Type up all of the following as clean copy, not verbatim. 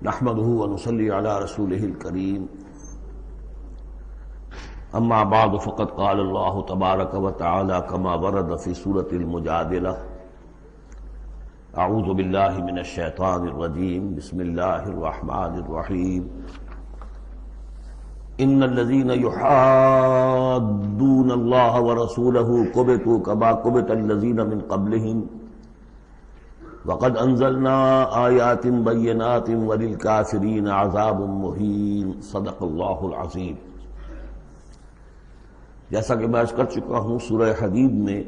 نحمده ونصلي على رسوله الكريم اما بعد فقد قال الله تبارك وتعالى كما ورد في سورة المجادلة اعوذ بالله من الشيطان الرجيم بسم الله الرحمن الرحيم ان الذين يحادون الله ورسوله كبتوا كما كبت الذين من قبلهم وقد انزلنا آیات بینات وللکافرین عذاب مہین صدق اللہ العظیم۔ جیسا کہ میں عرض کر چکا ہوں، سورہ حدید میں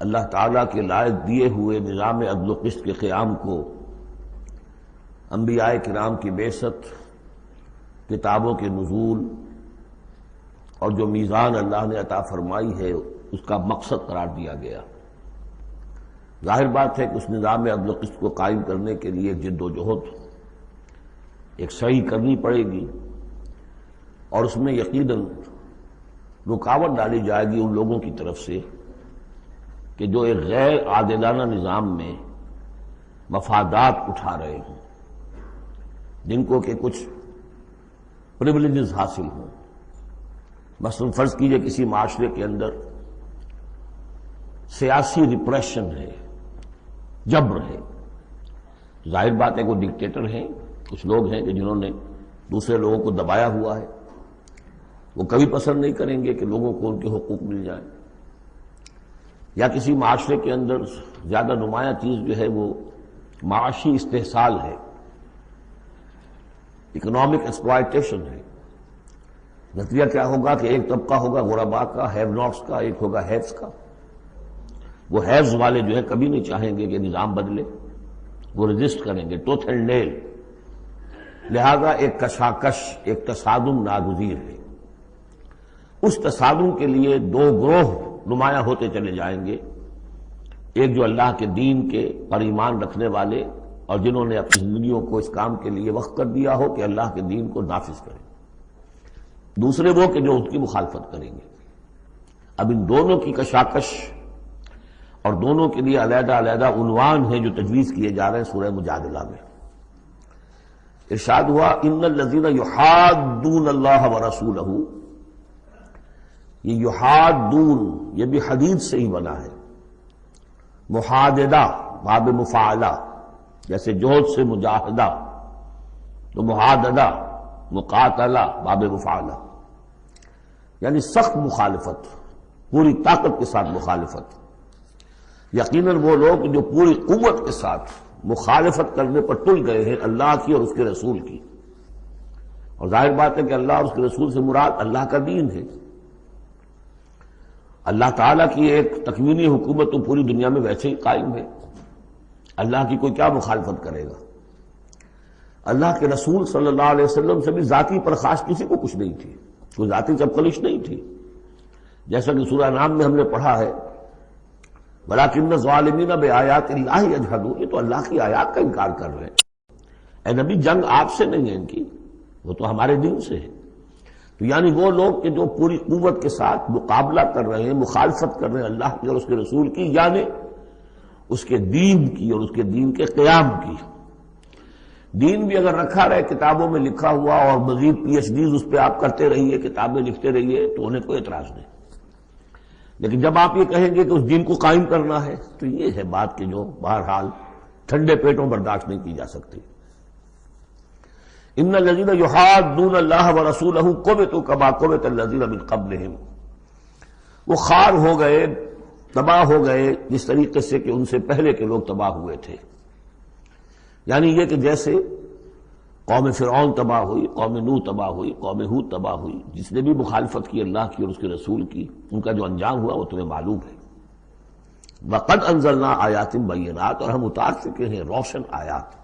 اللہ تعالیٰ کے لائق دیے ہوئے نظام عدل و قسط کے قیام کو، انبیاء کرام کی بعثت، کتابوں کے نزول اور جو میزان اللہ نے عطا فرمائی ہے اس کا مقصد قرار دیا گیا۔ ظاہر بات ہے کہ اس نظام عدل و قسط کو قائم کرنے کے لیے جد و جہد ایک سعی کرنی پڑے گی، اور اس میں یقیناً رکاوٹ ڈالی جائے گی ان لوگوں کی طرف سے کہ جو ایک غیر عادلانہ نظام میں مفادات اٹھا رہے ہوں، جن کو کہ کچھ پریولیجز حاصل ہوں۔ مثلا فرض کیجئے کسی معاشرے کے اندر سیاسی ریپریشن ہے، جبر ہے، ظاہر بات ہے کہ وہ ڈکٹیٹر ہیں، کچھ لوگ ہیں کہ جنہوں نے دوسرے لوگوں کو دبایا ہوا ہے، وہ کبھی پسند نہیں کریں گے کہ لوگوں کو ان کے حقوق مل جائیں۔ یا کسی معاشرے کے اندر زیادہ نمایاں چیز جو ہے وہ معاشی استحصال ہے، اکنامک ایکسپلائٹیشن ہے۔ نتیجہ کیا ہوگا کہ ایک طبقہ ہوگا غرباء کا، ہیو ناٹس کا، ایک ہوگا ہیوز کا۔ وہ ہیوز والے جو ہے کبھی نہیں چاہیں گے کہ نظام بدلے، وہ رجسٹ کریں گے ٹوتھ اینڈ نیل۔ لہذا ایک کشاکش، ایک تصادم ناگزیر ہے۔ اس تصادم کے لیے دو گروہ نمایاں ہوتے چلے جائیں گے، ایک جو اللہ کے دین کے پر ایمان رکھنے والے اور جنہوں نے اپنی زندگیوں کو اس کام کے لیے وقف کر دیا ہو کہ اللہ کے دین کو نافذ کریں، دوسرے وہ کہ جو ان کی مخالفت کریں گے۔ اب ان دونوں کی کشاکش اور دونوں کے لیے علیحدہ علیحدہ عنوان ہیں جو تجویز کیے جا رہے ہیں سورہ مجادلہ میں۔ ارشاد ہوا ان الذین یحادون اللہ ورسولہ، یہ یحادون یہ بھی حدید سے ہی بنا ہے، محاددہ باب مفاعلہ، جیسے جوہد سے مجاہدہ تو محاددہ مقاتلہ باب مفاعلہ، یعنی سخت مخالفت، پوری طاقت کے ساتھ مخالفت۔ یقیناً وہ لوگ جو پوری قوت کے ساتھ مخالفت کرنے پر تل گئے ہیں اللہ کی اور اس کے رسول کی، اور ظاہر بات ہے کہ اللہ اور اس کے رسول سے مراد اللہ کا دین ہے۔ اللہ تعالیٰ کی ایک تکوینی حکومت تو پوری دنیا میں ویسے ہی قائم ہے، اللہ کی کوئی کیا مخالفت کرے گا؟ اللہ کے رسول صلی اللہ علیہ وسلم سے بھی ذاتی پرخاش کسی کو کچھ نہیں تھی، کوئی ذاتی چپکلش نہیں تھی، جیسا کہ سورہ انعام میں ہم نے پڑھا ہے وَلَٰكِنَّ الظَّالِمِينَ بِآيَاتِ اللَّهِ يَجْحَدُونَ، یہ تو اللہ کی آیات کا انکار کر رہے ہیں۔ اے نبی جنگ آپ سے نہیں ہے ان کی، وہ تو ہمارے دین سے ہے۔ تو یعنی وہ لوگ کہ جو پوری قوت کے ساتھ مقابلہ کر رہے ہیں، مخالفت کر رہے ہیں اللہ کی اور اس کے رسول کی، یعنی اس کے دین کی اور اس کے دین کے قیام کی۔ دین بھی اگر رکھا رہے کتابوں میں لکھا ہوا اور مزید پی ایچ ڈیز اس پہ آپ کرتے رہیے، کتابیں لکھتے رہیے، تو انہیں کوئی اعتراض نہیں، لیکن جب آپ یہ کہیں گے کہ اس دین کو قائم کرنا ہے تو یہ ہے بات کہ جو بہرحال ٹھنڈے پیٹوں برداشت نہیں کی جا سکتی۔ ان الذین یحادون اللہ ورسولہ کبتوا کما کبت الذین من قبلہم، وہ خار ہو گئے، تباہ ہو گئے جس طریقے سے کہ ان سے پہلے کے لوگ تباہ ہوئے تھے۔ یعنی یہ کہ جیسے قوم فرعون تباہ ہوئی، قوم نوح تباہ ہوئی، قوم ہود تباہ ہوئی، جس نے بھی مخالفت کی اللہ کی اور اس کے رسول کی، ان کا جو انجام ہوا وہ تمہیں معلوم ہے۔ وَقَدْ أَنزَلْنَا آیَاتٍ بَيِّنَاتٍ، اور ہم اتار چکے ہیں روشن آیات،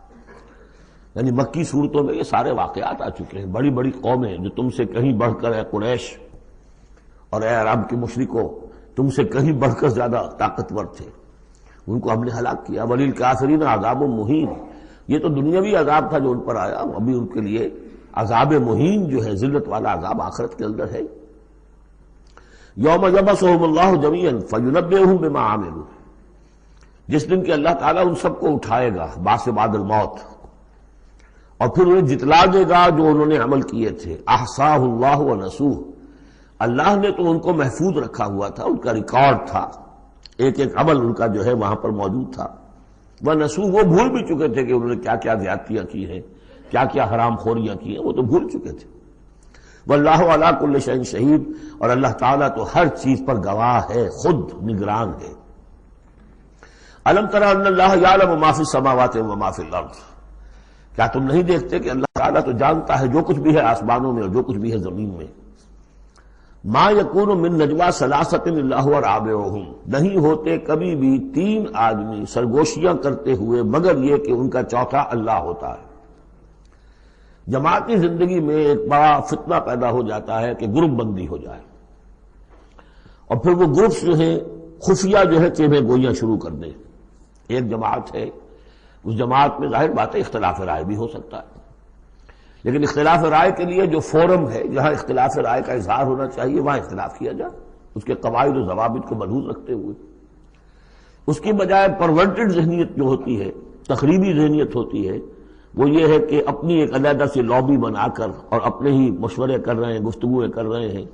یعنی مکی صورتوں میں یہ سارے واقعات آ چکے ہیں۔ بڑی بڑی قومیں جو تم سے کہیں بڑھ کر، اے قریش اور اے عرب کے مشرکوں، تم سے کہیں بڑھ کر زیادہ طاقتور تھے، ان کو ہم نے ہلاک کیا۔ وَلِلْكَافِرِينَ عَذَابٌ مُّهِينٌ، یہ تو دنیاوی عذاب تھا جو ان پر آیا، ابھی ان کے لیے عذاب مہین جو ہے، ذلت والا عذاب آخرت کے اندر ہے۔ یوم یبعثہم اللہ جمیعا فینبئہم بما عملوا، جس دن کہ اللہ تعالیٰ ان سب کو اٹھائے گا بعث بعد الموت، اور پھر انہیں جتلا دے گا جو انہوں نے عمل کیے تھے. احصاہ اللہ ونسوہ، اللہ نے تو ان کو محفوظ رکھا ہوا تھا، ان کا ریکارڈ تھا، ایک ایک عمل ان کا جو ہے وہاں پر موجود تھا. ونسوہ، وہ بھول بھی چکے تھے کہ انہوں نے کیا کیا زیادتیاں کی ہیں، کیا کیا حرام خوریاں کی ہیں، وہ تو بھول چکے تھے. واللہ علی کل شیء شہید، اور اللہ تعالیٰ تو ہر چیز پر گواہ ہے، خود نگران ہے. الم تر ان اللہ یعلم ما فی السماوات و ما فی الارض، کیا تم نہیں دیکھتے کہ اللہ تعالیٰ تو جانتا ہے جو کچھ بھی ہے آسمانوں میں اور جو کچھ بھی ہے زمین میں. ما یکون من نجوا ثلاثۃ الا هو رابعهم، نہیں ہوتے کبھی بھی تین آدمی سرگوشیاں کرتے ہوئے مگر یہ کہ ان کا چوتھا اللہ ہوتا ہے. جماعتی زندگی میں ایک بڑا فتنہ پیدا ہو جاتا ہے کہ گروپ بندی ہو جائے، اور پھر وہ گروپس جو ہیں خفیہ جو ہے چیمیں گوئیاں شروع کر دیں. ایک جماعت ہے، اس جماعت میں ظاہر بات ہے اختلاف رائے بھی ہو سکتا ہے، لیکن اختلاف رائے کے لیے جو فورم ہے جہاں اختلاف رائے کا اظہار ہونا چاہیے وہاں اختلاف کیا جائے، اس کے قواعد و ضوابط کو ملحوظ رکھتے ہوئے. اس کی بجائے پرورٹڈ ذہنیت جو ہوتی ہے، تخریبی ذہنیت ہوتی ہے، وہ یہ ہے کہ اپنی ایک علیحدہ سی لابی بنا کر اور اپنے ہی مشورے کر رہے ہیں، گفتگویں کر رہے ہیں،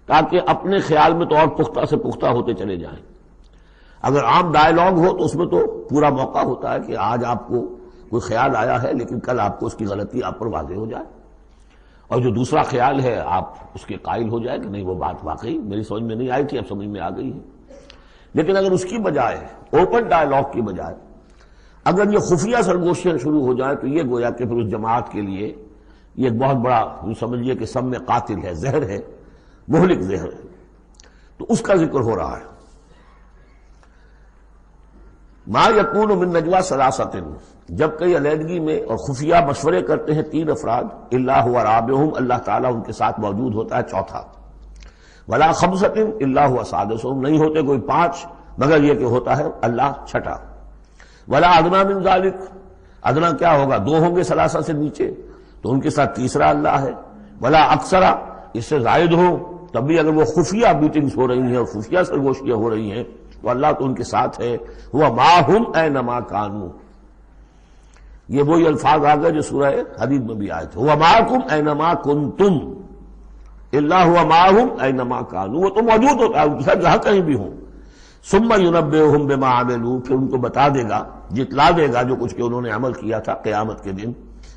تاکہ اپنے خیال میں تو اور پختہ سے پختہ ہوتے چلے جائیں. اگر عام ڈائیلاگ ہو تو اس میں تو پورا موقع ہوتا ہے کہ آج آپ کو کوئی خیال آیا ہے لیکن کل آپ کو اس کی غلطی آپ پر واضح ہو جائے، اور جو دوسرا خیال ہے آپ اس کے قائل ہو جائے کہ نہیں وہ بات واقعی میری سمجھ میں نہیں آئی تھی، اب سمجھ میں آ گئی ہے. لیکن اگر اس کی بجائے اوپن ڈائیلاگ کی بجائے اگر یہ خفیہ سرگوشیاں شروع ہو جائیں تو یہ گویا کہ پھر اس جماعت کے لیے یہ ایک بہت بڑا سمجھیے کہ سم میں قاتل ہے، زہر ہے، مہلک زہر ہے. تو اس کا ذکر ہو رہا ہے. ما یکون من نجوا ثلاثۃ، جب کئی علیحدگی میں اور خفیہ مشورے کرتے ہیں تین افراد، الا هو رابعهم، اللہ تعالیٰ ان کے ساتھ موجود ہوتا ہے چوتھا. ولا خمسۃ الا هو سادسهم، نہیں ہوتے کوئی پانچ مگر یہ کہ ہوتا ہے اللہ چھٹا. ولا ادنی من ذلک، ادنا کیا ہوگا، دو ہوں گے ثلاثہ سے نیچے تو ان کے ساتھ تیسرا اللہ ہے. ولا اکثر، اس سے زائد ہو تب بھی اگر وہ خفیہ میٹنگز ہو رہی ہیں اور خفیہ سرگوشیاں ہو رہی ہیں تو اللہ تو ان کے ساتھ ہے. ہوا معہم اینما کانوا، یہ وہی الفاظ آ گئے جو سورہ حدید میں بھی آئے تھے. ہوا معکم اینما کنتم، الا ہوا معہم اینما کانوا، وہ تو موجود ہوتا ہے جہاں کہیں بھی ہوں. ثم ینبئہم بما عملوا، پھر ان کو بتا دے گا، جتلا دے گا جو کچھ کہ انہوں نے عمل کیا تھا قیامت کے دن.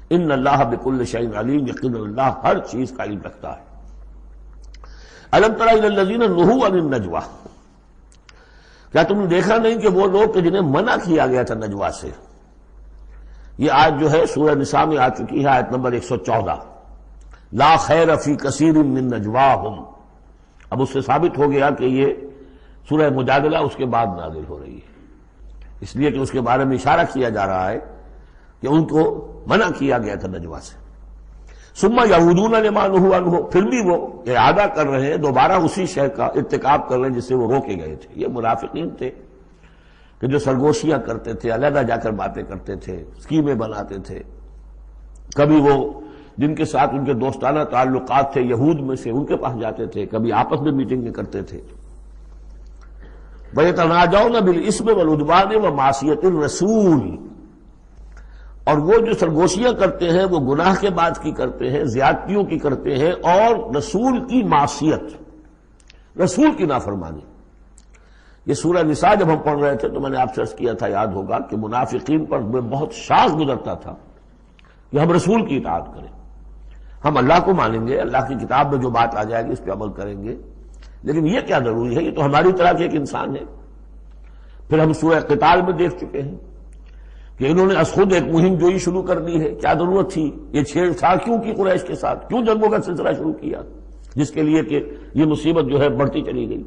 ان اللہ بکل شیء علیم، یقینا اللہ ہر چیز کا علم رکھتا ہے. الم تر الی الذین نہوا عن النجوی، کیا تم نے دیکھا نہیں کہ وہ لوگ کہ جنہیں منع کیا گیا تھا نجوا سے. یہ آیت جو ہے سورہ نساء میں آ چکی ہے، آیت نمبر 114. لا خیر فی کثیر من نجواہم، اب اس سے ثابت ہو گیا کہ یہ سورہ مجادلہ اس کے بعد نازل ہو رہی ہے، اس لیے کہ اس کے بارے میں اشارہ کیا جا رہا ہے کہ ان کو منع کیا گیا تھا نجوا سے. ثم یعودون لما نہوا عنہ، پھر بھی وہ اعادہ کر رہے ہیں، دوبارہ اسی شے کا ارتکاب کر رہے ہیں جس سے وہ روکے گئے تھے. یہ منافقین تھے کہ جو سرگوشیاں کرتے تھے، علیحدہ جا کر باتیں کرتے تھے، اسکیمیں بناتے تھے. کبھی وہ جن کے ساتھ ان کے دوستانہ تعلقات تھے یہود میں سے ان کے پاس جاتے تھے، کبھی آپس میں میٹنگیں کرتے تھے. وَيَتَنَاجَوْنَ بِالْإِثْمِ وَالْعُدْوَانِ وَمَعْصِيَتِ الرَّسُولِ، اور وہ جو سرگوشیاں کرتے ہیں وہ گناہ کے بعد کی کرتے ہیں، زیادتیوں کی کرتے ہیں، اور رسول کی معصیت، رسول کی نافرمانی. یہ سورہ نساء جب ہم پڑھ رہے تھے تو میں نے آپ سے عرض کیا تھا، یاد ہوگا کہ منافقین پر بہت شاذ گزرتا تھا کہ ہم رسول کی اطاعت کریں، ہم اللہ کو مانیں گے، اللہ کی کتاب میں جو بات آ جائے گی اس پہ عمل کریں گے، لیکن یہ کیا ضروری ہے، یہ تو ہماری طرح کے ایک انسان ہے. پھر ہم سورہ قتال میں دیکھ چکے ہیں کہ انہوں نے از خود ایک مہم جوئی شروع کر دی ہے. کیا ضرورت تھی یہ چھیڑ چھاڑ کیوں کی قریش کے ساتھ، کیوں جنگوں کا سلسلہ شروع کیا جس کے لیے کہ یہ مصیبت جو ہے بڑھتی چلی گئی.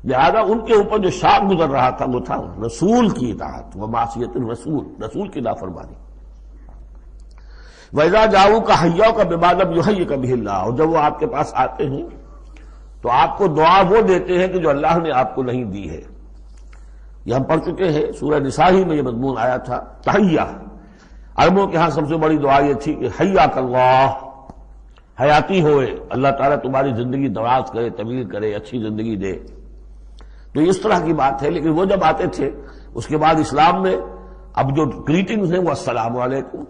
لہذا ان کے اوپر جو شاق گزر رہا تھا وہ تھا رسول کی اطاعت و معصیت الرسول، رسول کی نافرمانی. وَإِذَا جَاءُوكَ حَيَّوْكَ بِمَا لَمْ يُحَيِّكَ بِهِ اللَّهُ، اور جب وہ آپ کے پاس آتے ہیں تو آپ کو دعا وہ دیتے ہیں کہ جو اللہ نے آپ کو نہیں دی ہے. یہ ہم پڑھ چکے ہیں، سورہ نساء ہی میں یہ مضمون آیا تھا. تحیہ، عربوں کے ہاں سب سے بڑی دعا یہ تھی کہ حیاک اللہ، حیاتی ہوئے، اللہ تعالیٰ تمہاری زندگی دراز کرے، طویل کرے، اچھی زندگی دے. تو اس طرح کی بات ہے. لیکن وہ جب آتے تھے اس کے بعد اسلام میں اب جو گریٹنگز ہیں وہ السلام علیکم،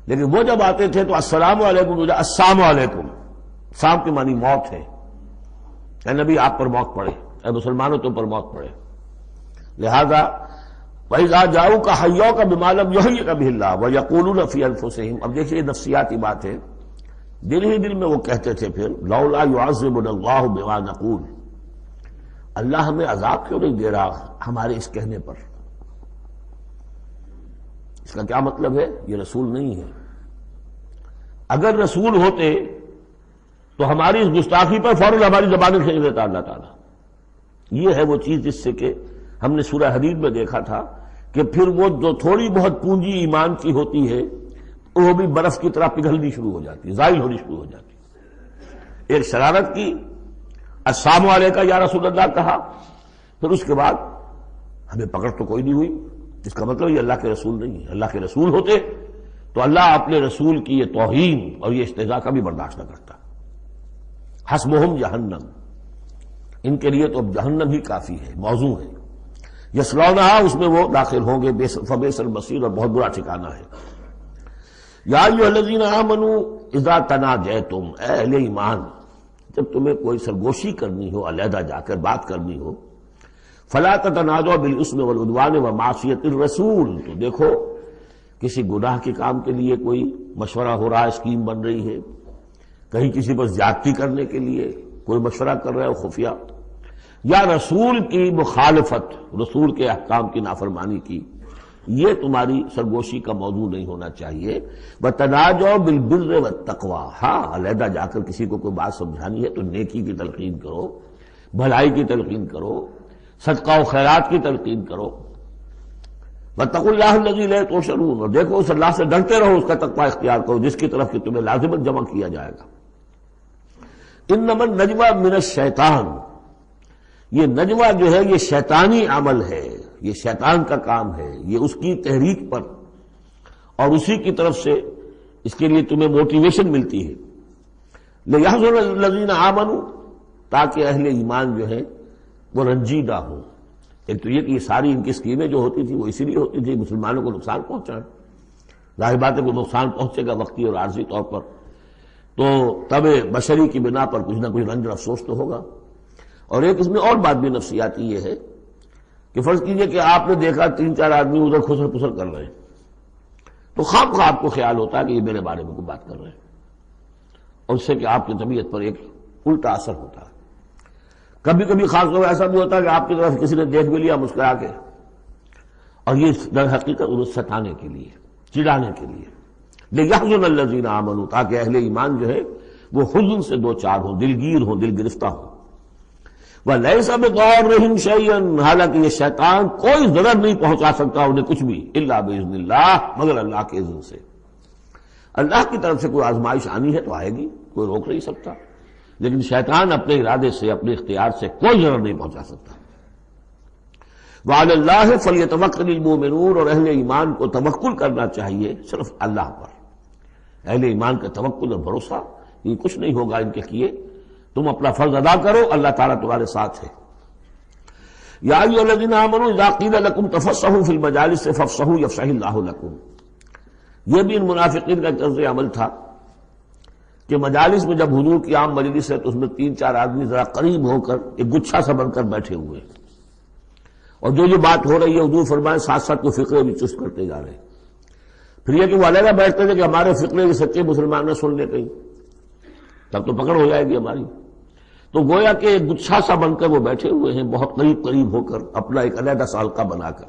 لیکن وہ جب آتے تھے تو السلام علیکم، السلام علیکم، سام کے معنی موت ہے، اے نبی آپ پر موت پڑے، اے مسلمانوں تم پر موت پڑے۔ لہذا وَإِذَا جَاءُوكَ حَيَّوْكَ بِمَا لَمْ يُحْيِكَ بِهِ اللَّهُ وَيَقُولُونَ فِي أَنفُسِهِمْ۔ اب دیکھیے نفسیاتی بات ہے، دل ہی دل میں وہ کہتے تھے پھر لولا يعذبنا الله بما نقول، اللہ ہمیں عذاب کیوں نہیں دے رہا ہمارے اس کہنے پر۔ اس کا کیا مطلب ہے؟ یہ رسول نہیں ہے۔ اگر رسول ہوتے تو ہماری اس گستاخی پر فوراً ہماری زبانیں کھینچ لیتا اللہ تعالیٰ۔ یہ ہے وہ چیز جس سے کہ ہم نے سورہ حدید میں دیکھا تھا کہ پھر وہ جو تھوڑی بہت پونجی ایمان کی ہوتی ہے وہ بھی برف کی طرح پگھلنی شروع ہو جاتی، زائل ہونی شروع ہو جاتی۔ ایک شرارت کی، السلام علیکم یا رسول اللہ کہا، پھر اس کے بعد ہمیں پکڑ تو کوئی نہیں ہوئی۔ اس کا مطلب یہ اللہ کے رسول نہیں ہے۔ اللہ کے رسول ہوتے تو اللہ اپنے رسول کی یہ توہین اور یہ استہزاء کبھی برداشت نہ کرتا۔ حسبہم جہنم، ان کے لیے تو اب جہنم ہی کافی ہے، موضوع ہے۔ یصلونہا، اس میں وہ داخل ہوں گے، فبئس المصیر، اور بہت برا ٹھکانہ ہے۔ یا ایھا الذین آمنوا اذا تناجیتم، اے اہل ایمان جب تمہیں کوئی سرگوشی کرنی ہو، علیحدہ جا کر بات کرنی ہو، فلا تتناجوا بالاسم والعدوان ومعصیۃ الرسول، تو دیکھو کسی گناہ کے کام کے لیے کوئی مشورہ ہو رہا ہے، اسکیم بن رہی ہے، کہیں کسی پر زیادتی کرنے کے لیے کوئی مشورہ کر رہا ہے خفیہ، یا رسول کی مخالفت، رسول کے احکام کی نافرمانی کی، یہ تمہاری سرگوشی کا موضوع نہیں ہونا چاہیے۔ وَتَنَاجَوْا بِالْبِرِّ وَالتَّقْوَىٰ، ہاں علیحدہ جا کر کسی کو کوئی بات سمجھانی ہے تو نیکی کی تلقین کرو، بھلائی کی تلقین کرو، صدقہ و خیرات کی تلقین کرو۔ وَاتَّقُوا اللَّهَ الَّذِي إِلَيْهِ تُحْشَرُونَ، اور دیکھو اس اللہ سے ڈرتے رہو، اس کا تقوی اختیار کرو جس کی طرف کہ تمہیں لازماً جمع کیا جائے گا۔ اِنَّمَا النَّجْوَىٰ مِنَ الشَّيْطَانِ، یہ نجوہ جو ہے یہ شیطانی عمل ہے، یہ شیطان کا کام ہے، یہ اس کی تحریک پر اور اسی کی طرف سے اس کے لیے تمہیں موٹیویشن ملتی ہے۔ لِيَحْزُنَ الَّذِينَ آمَنُوا، تاکہ اہل ایمان جو ہیں وہ رنجیدہ ہوں۔ ایک تو یہ کہ یہ ساری ان کی اسکیمیں جو ہوتی تھی وہ اسی لیے ہوتی تھی مسلمانوں کو نقصان پہنچائیں، ظاہر بات ہے کہ نقصان پہنچے گا وقتی اور عارضی طور پر، تو طبع بشری کی بنا پر کچھ نہ کچھ رنج اور افسوس تو ہوگا۔ اور ایک اس میں اور بات بھی نفسیاتی یہ ہے کہ فرض کیجئے کہ آپ نے دیکھا 3-4 آدمی ادھر خسر پسر کر رہے ہیں، تو خواب کا آپ کو خیال ہوتا ہے کہ یہ میرے بارے میں کوئی بات کر رہے ہیں، اور اس سے کہ آپ کی طبیعت پر ایک الٹا اثر ہوتا ہے۔ کبھی کبھی خاص طور پر ایسا بھی ہوتا ہے کہ آپ کی طرف کسی نے دیکھ بھی لیا مسکرا کے، اور یہ در حقیقت انہیں ستانے کے لیے، چڑھانے کے لیے۔ لِيَحْزُنَ الَّذِينَ آمَنُوا، تاکہ اہل ایمان جو ہے وہ حزن سے دو چار ہوں، دلگیر ہوں، دل گرفتہ ہوں۔ وَلَيْسَ بِضَارِّهِمْ شَيْئًا، حالانکہ یہ شیطان کوئی ضرر نہیں پہنچا سکتا انہیں کچھ بھی، إِلَّا بِإِذْنِ اللَّهِ، مگر اللہ کے اذن سے۔ اللہ کی طرف سے کوئی آزمائش آنی ہے تو آئے گی، کوئی روک نہیں سکتا، لیکن شیطان اپنے ارادے سے، اپنے اختیار سے کوئی ضرر نہیں پہنچا سکتا۔ وَعَلَى اللَّهِ فَلْيَتَوَكَّلِ الْمُؤْمِنُونَ، اور اہل ایمان کو توکل کرنا چاہیے صرف اللہ پر۔ اہل ایمان کا توکل اور بھروسہ یہ کچھ نہیں ہوگا ان کے کیے، تم اپنا فرض ادا کرو، اللہ تعالیٰ تمہارے ساتھ ہے۔ یا ایھا الذین آمنوا اذا قیل لکم تفصحوا فی المجالس فافصحوا یفصح اللہ لکم، یہ بھی ان منافقین کا طرز عمل تھا کہ مجالس میں جب حضور کی عام مجلس ہے تو اس میں 3-4 آدمی ذرا قریب ہو کر ایک گچھا سا بن کر بیٹھے ہوئے ہیں، اور جو بات ہو رہی ہے حضور فرمائے ساتھ ساتھ وہ فقرے بھی چست کرتے جا رہے ہیں۔ پھر یہ کہ وہ علیحدہ بیٹھتے تھے کہ ہمارے فقرے کے سچے مسلمان نہ سن لے کہیں، تب تو پکڑ ہو جائے گی ہماری۔ تو گویا کہ ایک گچھا سا بن کر وہ بیٹھے ہوئے ہیں، بہت قریب قریب ہو کر، اپنا ایک علیحدہ سالقہ بنا کر۔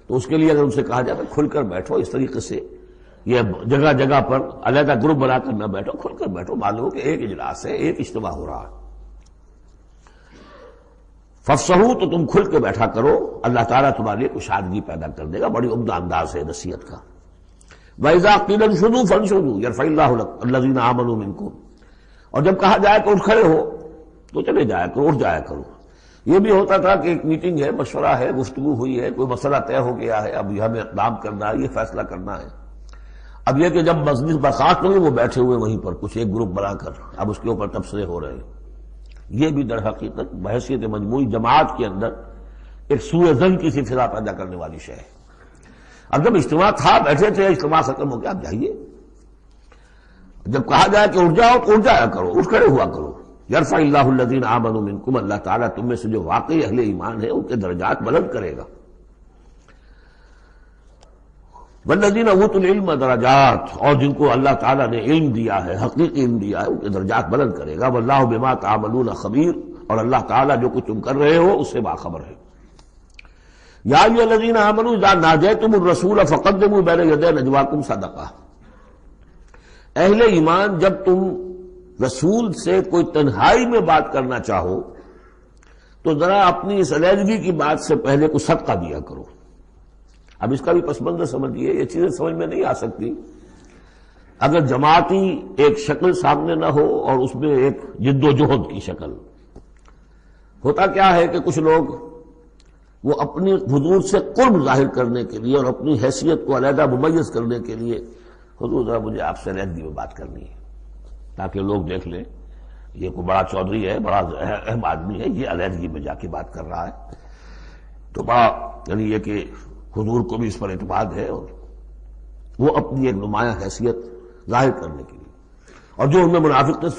تو اس کے لیے اگر ان سے کہا جاتا کھل کر بیٹھو، اس طریقے سے یہ جگہ جگہ پر علیحدہ گروپ بنا کر نہ بیٹھو، کھل کر بیٹھو، معلوم ہو کہ ایک اجلاس ہے، ایک اجتماع ہو رہا ہے۔ فافصحوا، تو تم کھل کے بیٹھا کرو، اللہ تعالیٰ تمہارے لیے کشادگی پیدا کر دے گا۔ بڑی عمدہ انداز ہے نصیحت کا۔ وَإِذَا قِيلَ انشُزُوا فَانشُزُوا يَرْفَعِ اللَّهُ الَّذِينَ آمَنُوا مِنكُمْ، اور جب کہا جائے کہ اٹھ کھڑے ہو تو چلے جایا کرو، اٹھ جایا کرو۔ یہ بھی ہوتا تھا کہ ایک میٹنگ ہے، مشورہ ہے، گفتگو ہوئی ہے، کوئی مسئلہ طے ہو گیا ہے، اب یہ ہمیں اقدام کرنا ہے، یہ فیصلہ کرنا ہے۔ اب یہ کہ جب مجلس برخاست ہوئی وہ بیٹھے ہوئے وہیں پر کچھ ایک گروپ بنا کر، اب اس کے اوپر تبصرے ہو رہے ہیں۔ یہ بھی در حقیقت بحیثیت مجموعی جماعت کے اندر ایک سوء ظن کی سی فضا پیدا کرنے والی شے ہے۔ اب جب اجتماع تھا، بیٹھے تھے، اجتماع ختم ہو گیا، اب جائیے. جب کہا جائے کہ اٹھ جاؤ تو اٹھ جایا کرو، اٹھ کھڑے ہوا کرو. یرفع اللہ الذین آمنوا منکم، اللہ تعالیٰ تم میں سے جو واقعی اہل ایمان ہے ان کے درجات بلند کرے گا. والذین اوتوا العلم درجات، اور جن کو اللہ تعالیٰ نے علم دیا ہے، حقیقی علم دیا ہے، ان کے درجات بلند کرے گا. واللہ بما تعملون خبیر، اور اللہ تعالیٰ جو کچھ تم کر رہے ہو اس سے باخبر ہے. یا ایھا الذین آمنوا اذا ناجیتم الرسول فقدموا بین یدی نجواکم صدقہ. اہل ایمان جب تم رسول سے کوئی تنہائی میں بات کرنا چاہو تو ذرا اپنی اس علیحدگی کی بات سے پہلے کوئی صدقہ دیا کرو. اب اس کا بھی پس منظر سمجھیے، یہ چیزیں سمجھ میں نہیں آ سکتی اگر جماعتی ایک شکل سامنے نہ ہو اور اس میں ایک جد و جہد کی شکل. ہوتا کیا ہے کہ کچھ لوگ وہ اپنی حضور سے قرب ظاہر کرنے کے لیے اور اپنی حیثیت کو علیحدہ ممیز کرنے کے لیے، حضور ذرا مجھے آپ سے علیحدگی میں بات کرنی ہے تاکہ لوگ دیکھ لیں یہ کوئی بڑا چودھری ہے، بڑا اہم آدمی ہے، یہ علیحدگی میں جا کے بات کر رہا ہے. تو بڑا یعنی یہ کہ حضور کو بھی اس پر اعتماد ہے، اور وہ اپنی ایک نمایاں حیثیت ظاہر کرنے کے لیے. اور جو ان میں منافق تھے،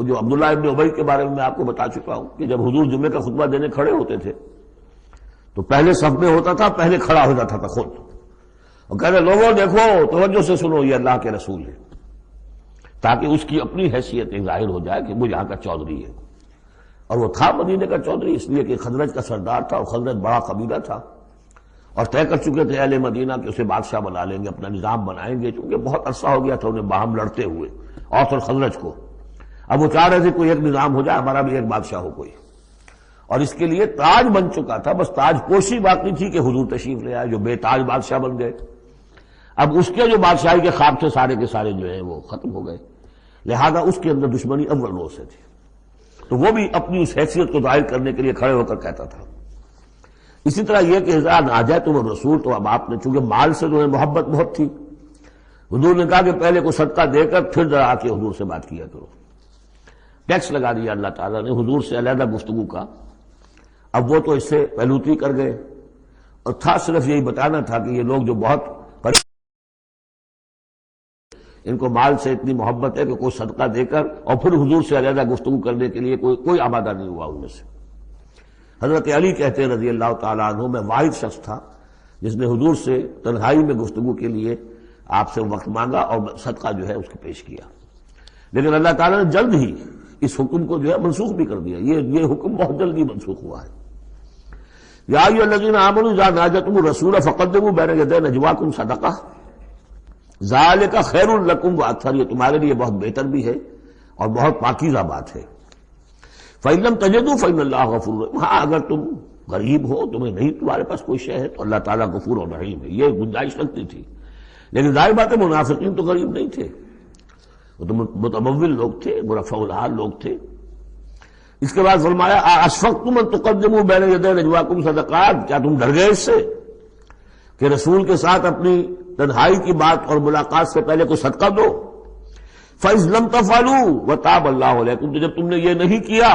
جو عبداللہ ابن ابی کے بارے میں آپ کو بتا چکا ہوں کہ جب حضور جمعے کا خطبہ دینے کھڑے ہوتے تھے تو پہلے صف میں ہوتا تھا، پہلے کھڑا ہو جاتا تھا خود، اور کہہ رہے لوگوں دیکھو توجہ سے سنو، یہ اللہ کے رسول ہے، تاکہ اس کی اپنی حیثیت ایک ظاہر ہو جائے کہ وہ یہاں کا چودھری ہے. اور وہ تھا مدینے کا چودھری، اس لیے کہ خزرج کا سردار تھا، اور خزرج بڑا قبیلہ تھا، اور طے کر چکے تھے اہل مدینہ کہ اسے بادشاہ بنا لیں گے، اپنا نظام بنائیں گے، چونکہ بہت عرصہ ہو گیا تھا انہیں باہم لڑتے ہوئے اوس اور خزرج کو. اب وہ چاہ رہے تھے کوئی ایک نظام ہو جائے، ہمارا بھی ایک بادشاہ ہو کوئی. اور اس کے لیے تاج بن چکا تھا، بس تاج پوشی باقی تھی کہ حضور تشریف لے آئے جو بے تاج بادشاہ بن گئے. اب اس کے جو بادشاہی کے خواب تھے سارے کے سارے جو ہیں وہ ختم ہو گئے، لہذا اس کے اندر دشمنی اول روز سے تھی. تو وہ بھی اپنی اس حیثیت کو ظاہر کرنے کے لیے کھڑے ہو کر کہتا تھا. اسی طرح یہ کہ اذا ناجیتم الرسول، تو اب آپ نے چونکہ مال سے جو ہے محبت بہت تھی، حضور نے کہا کہ پہلے کو صدقہ دے کر پھر ذرا آ کے حضور سے بات کیا کرو. ٹیکس لگا دیا اللہ تعالیٰ نے حضور سے علیحدہ گفتگو کا. اب وہ تو اس سے پہلوتی کر گئے، اور تھا صرف یہی بتانا تھا کہ یہ لوگ جو بہت ان کو مال سے اتنی محبت ہے کہ کوئی صدقہ دے کر اور پھر حضور سے علیحدہ گفتگو کرنے کے لیے کوئی آمادہ نہیں ہوا ان میں سے. حضرت علی کہتے ہیں رضی اللہ تعالیٰ عنہ، میں واحد شخص تھا جس نے حضور سے تنہائی میں گفتگو کے لیے آپ سے وقت مانگا اور صدقہ جو ہے اس کو پیش کیا. لیکن اللہ تعالیٰ نے جلد ہی اس حکم کو جو ہے منسوخ بھی کر دیا. یہ حکم بہت جلدی منسوخ ہوا ہے. یا ایھا الذین آمنوا اذا ناجیتم الرسول فقدموا بین یدی نجواکم صدقہ ذالک خیر لکم واطہر، یہ تمہارے لیے بہت بہتر بھی ہے اور بہت پاکیزہ بات ہے. فإن لم تجدوا فإن اللہ غفور رحیم، ہاں اگر تم غریب ہو، تمہیں نہیں تمہارے پاس کوئی شے ہے تو اللہ تعالیٰ غفور اور رحیم ہے. یہ گنجائش رکھتی تھی. لیکن ظاہر بات ہے منافقین تو غریب نہیں تھے، وہ تو متمول لوگ تھے، مرفع الحال لوگ تھے. اس کے بعد فرمایا اشفقتم ان تقدموا بین یدی نجواکم صدقات، کیا تم ڈر گئے اس سے کہ رسول کے ساتھ اپنی تنہائی کی بات اور ملاقات سے پہلے کوئی صدقہ دو. فَإِذْ لَمْ تَفْعَلُوا وَتَابَ اللَّهُ عَلَيْكُمْ، تو جب تم نے یہ نہیں کیا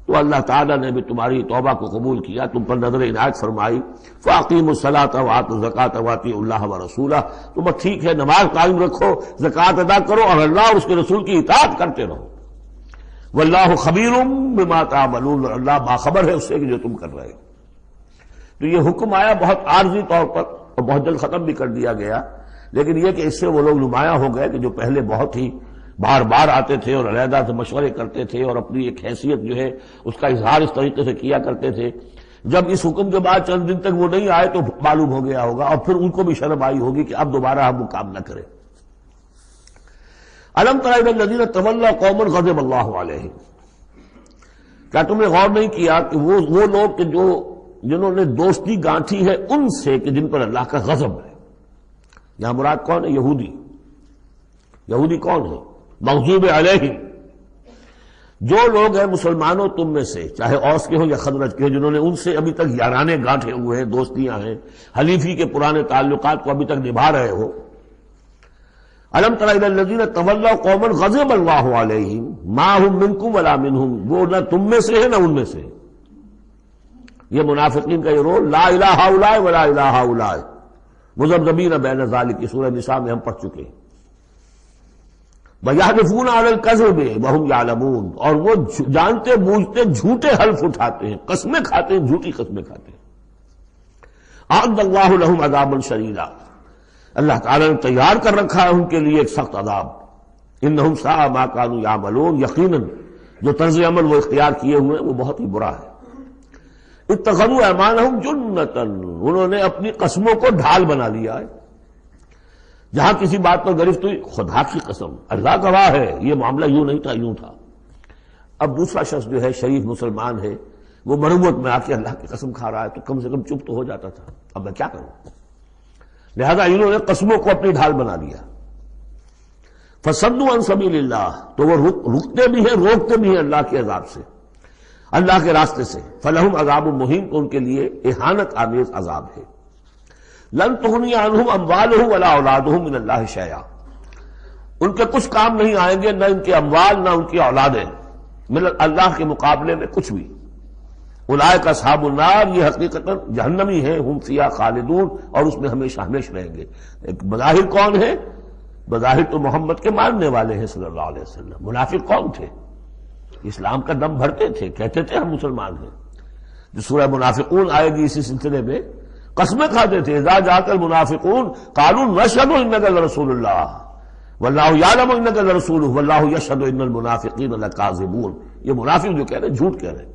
تو اللہ تعالیٰ نے بھی تمہاری توبہ کو قبول کیا، تم پر نظر عنایت فرمائی. فَأَقِیمُوا الصَّلَاةَ وَآتُوا الزَّکَاةَ وَأَطِیعُوا اللَّهَ وَرَسُولَهُ، تو بس ٹھیک ہے نماز قائم رکھو، زکوٰۃ ادا کرو اور اللہ اور اس کے رسول کی اطاعت کرتے رہو. وَاللَّهُ خَبِیرٌ بِمَا تَعْمَلُونَ، اللہ باخبر ہے اس سے کہ جو تم کر رہے ہو. تو یہ حکم آیا بہت عارضی طور پر اور بہت جلد ختم بھی کر دیا گیا. لیکن یہ کہ اس سے وہ لوگ نمایاں ہو گئے کہ جو پہلے بہت ہی بار بار آتے تھے اور علیحدہ سے مشورے کرتے تھے اور اپنی ایک حیثیت جو ہے اس کا اظہار اس طریقے سے کیا کرتے تھے، جب اس حکم کے بعد چند دن تک وہ نہیں آئے تو معلوم ہو گیا ہوگا اور پھر ان کو بھی شرم آئی ہوگی کہ اب دوبارہ ہم وہ کام نہ کریں. الم تر الی الذین تولوا قوما غضب اللہ علیہم، کیا تم نے غور نہیں کیا کہ وہ لوگ کہ جنہوں نے دوستی گانٹھی ہے ان سے کہ جن پر اللہ کا غضب ہے. یہاں مراد کون ہے؟ یہودی کون ہے؟ مغضوب علیہم، جو لوگ ہیں مسلمانوں تم میں سے، چاہے اوس کے ہوں یا خزرج کے ہوں، جنہوں نے ان سے ابھی تک یارانے گانٹھے ہوئے ہیں، دوستیاں ہیں، حلیفی کے پرانے تعلقات کو ابھی تک نبھا رہے ہو. الم تر الی الذین تولوا قوما غضب اللہ علیہم ما هم منکم ولا منهم، وہ نہ تم میں سے ہے نہ ان میں سے. یہ منافقین کا یہ رول، لا الہ الا ولا الہ الا، مذبذبین بین ذالک کی سورہ نساء میں ہم پڑھ چکے ہیں. وَيَحْلِفُونَ عَلَى الْكَذِبِ وَهُمْ يَعْلَمُونَ، اور وہ جانتے بوجھتے جھوٹے حلف اٹھاتے ہیں، قسمیں کھاتے ہیں، جھوٹی قسمیں کھاتے ہیں. أَعَدَّ اللَّهُ لَهُمْ عَذَابًا شَدِيدًا، اللہ تعالیٰ نے تیار کر رکھا ہے ان کے لیے ایک سخت عذاب. إِنَّهُمْ سَاءَ مَا كَانُوا يَعْمَلُونَ، یقیناً جو طرز عمل وہ اختیار کیے ہوئے وہ بہت ہی برا ہے. اتخذوا أيمانهم جنة، انہوں نے اپنی قسموں کو ڈھال بنا لیا ہے. جہاں کسی بات پر گرفت ہوئی، خدا کی قسم، اللہ گواہ ہے یہ معاملہ یوں نہیں تھا، یوں تھا. اب دوسرا شخص جو ہے شریف مسلمان ہے، وہ مروت میں آ کے اللہ کی قسم کھا رہا ہے تو کم سے کم چپ تو ہو جاتا تھا. اب میں کیا کروں؟ لہذا انہوں نے قسموں کو اپنی ڈھال بنا لیا. فصدوا عن سبیل اللہ، تو وہ رکتے بھی ہیں، روکتے بھی ہیں اللہ کے عذاب سے، اللہ کے راستے سے. فلہم عذاب مہین، تو ان کے لیے اہانت آمیز عذاب ہے. لن تغنی عنہم اموالہم ولا اولادہم من اللہ شیئا، ان کے کچھ کام نہیں آئیں گے، نہ ان کے اموال نہ ان کی اولادیں، من اللہ کے مقابلے میں کچھ بھی. اولئک اصحاب النار، یہ حقیقتاً جہنمی ہیں، ہم فیہا خالدون، اور اس میں ہمیشہ ہمیشہ رہیں گے. بظاہر کون ہے؟ بظاہر تو محمد کے ماننے والے ہیں صلی اللہ علیہ وسلم. منافق کون تھے؟ اسلام کا دم بھرتے تھے، کہتے تھے ہم مسلمان ہیں. جو سورہ منافقون آئے گی اسی سلسلے میں، قسمیں کھاتے تھے. اذا جاءک المنافقون قالوا نشهد انک لرسول اللہ واللہ یعلم انک لرسولہ واللہ یشهد ان المنافقین لکاذبون. یہ منافق جو کہہ رہے ہیں جھوٹ کہہ رہے ہیں،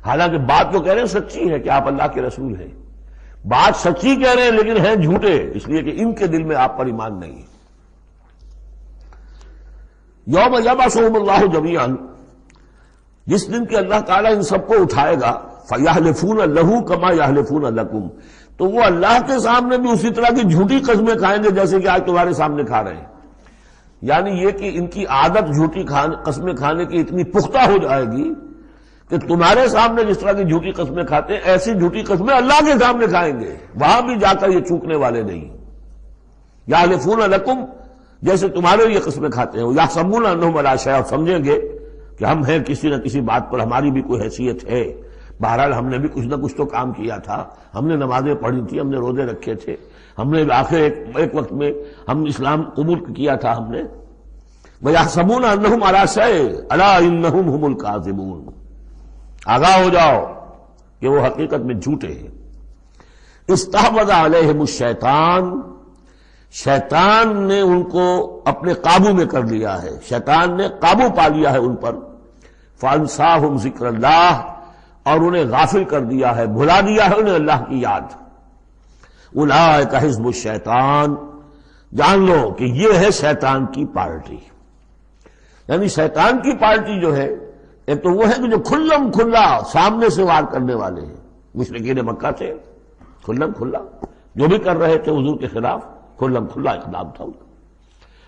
حالانکہ بات تو کہہ رہے ہیں سچی ہے کہ آپ اللہ کے رسول ہیں. بات سچی کہہ رہے ہیں لیکن ہیں جھوٹے، اس لیے کہ ان کے دل میں آپ پر ایمان نہیں ہے. یوم یبعثہم اللہ جمیعا، جس دن کہ اللہ تعالیٰ ان سب کو اٹھائے گا. فَيَحْلِفُونَ لَهُ كَمَا يَحْلِفُونَ لَكُمْ، تو وہ اللہ کے سامنے بھی اسی طرح کی جھوٹی قسمیں کھائیں گے جیسے کہ آج تمہارے سامنے کھا رہے ہیں. یعنی یہ کہ ان کی عادت جھوٹی قسمیں کھانے کی اتنی پختہ ہو جائے گی کہ تمہارے سامنے جس طرح کی جھوٹی قسمیں کھاتے ہیں ایسی جھوٹی قسمیں اللہ کے سامنے کھائیں گے، وہاں بھی جا کر یہ چوکنے والے نہیں. یحلفون لکم، جیسے تمہارے یہ قسمیں کھاتے ہیں. یحسبون انہم علی شیء، سمجھیں گے کہ ہم ہیں کسی نہ کسی بات پر، ہماری بھی کوئی حیثیت ہے. بہرحال ہم نے بھی کچھ نہ کچھ تو کام کیا تھا، ہم نے نمازیں پڑھی تھی، ہم نے روزے رکھے تھے، ہم نے آخر ایک وقت میں ہم اسلام قبول کیا تھا ہم نے. وَيَحْسَبُونَ أَنَّهُمْ عَلَىٰ شَيْءٍ أَلَا إِنَّهُمْ هُمُ الْكَاذِبُونَ، آگاہ ہو جاؤ کہ وہ حقیقت میں جھوٹے ہیں. استحوذ علیہم الشیطان، شیطان نے ان کو اپنے قابو میں کر لیا ہے، شیطان نے قابو پا لیا ہے ان پر. فانساہم ذکر اللہ، اور انہیں غافل کر دیا ہے، بھلا دیا ہے انہیں اللہ کی یاد. اولئک حزب الشیطان، جان لو کہ یہ ہے شیطان کی پارٹی. یعنی شیطان کی پارٹی جو ہے، ایک تو وہ ہے کہ جو کھلم کھلا سامنے سے وار کرنے والے ہیں. مشرکین مکہ تھے، کھلم کھلا جو بھی کر رہے تھے حضور کے خلاف، کھلم کھلا اقدام تھا.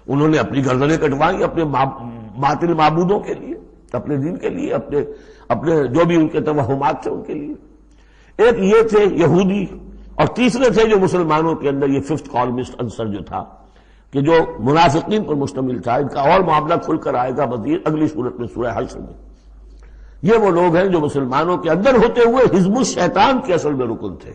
انہوں نے اپنی گردنیں کٹوائی اپنے باطل معبودوں کے لیے، اپنے دین کے لیے، اپنے جو بھی ان کے توہمات تھے ان کے لیے. ایک یہ تھے یہودی، اور تیسرے تھے جو مسلمانوں کے اندر یہ ففتھ کالمسٹ عنصر جو تھا کہ جو منافقین پر مشتمل تھا. ان کا اور معاملہ کھل کر آئے گا مزید اگلی صورت میں سورہ حشر میں. یہ وہ لوگ ہیں جو مسلمانوں کے اندر ہوتے ہوئے حزب الشیطان کے اصل میں رکن تھے.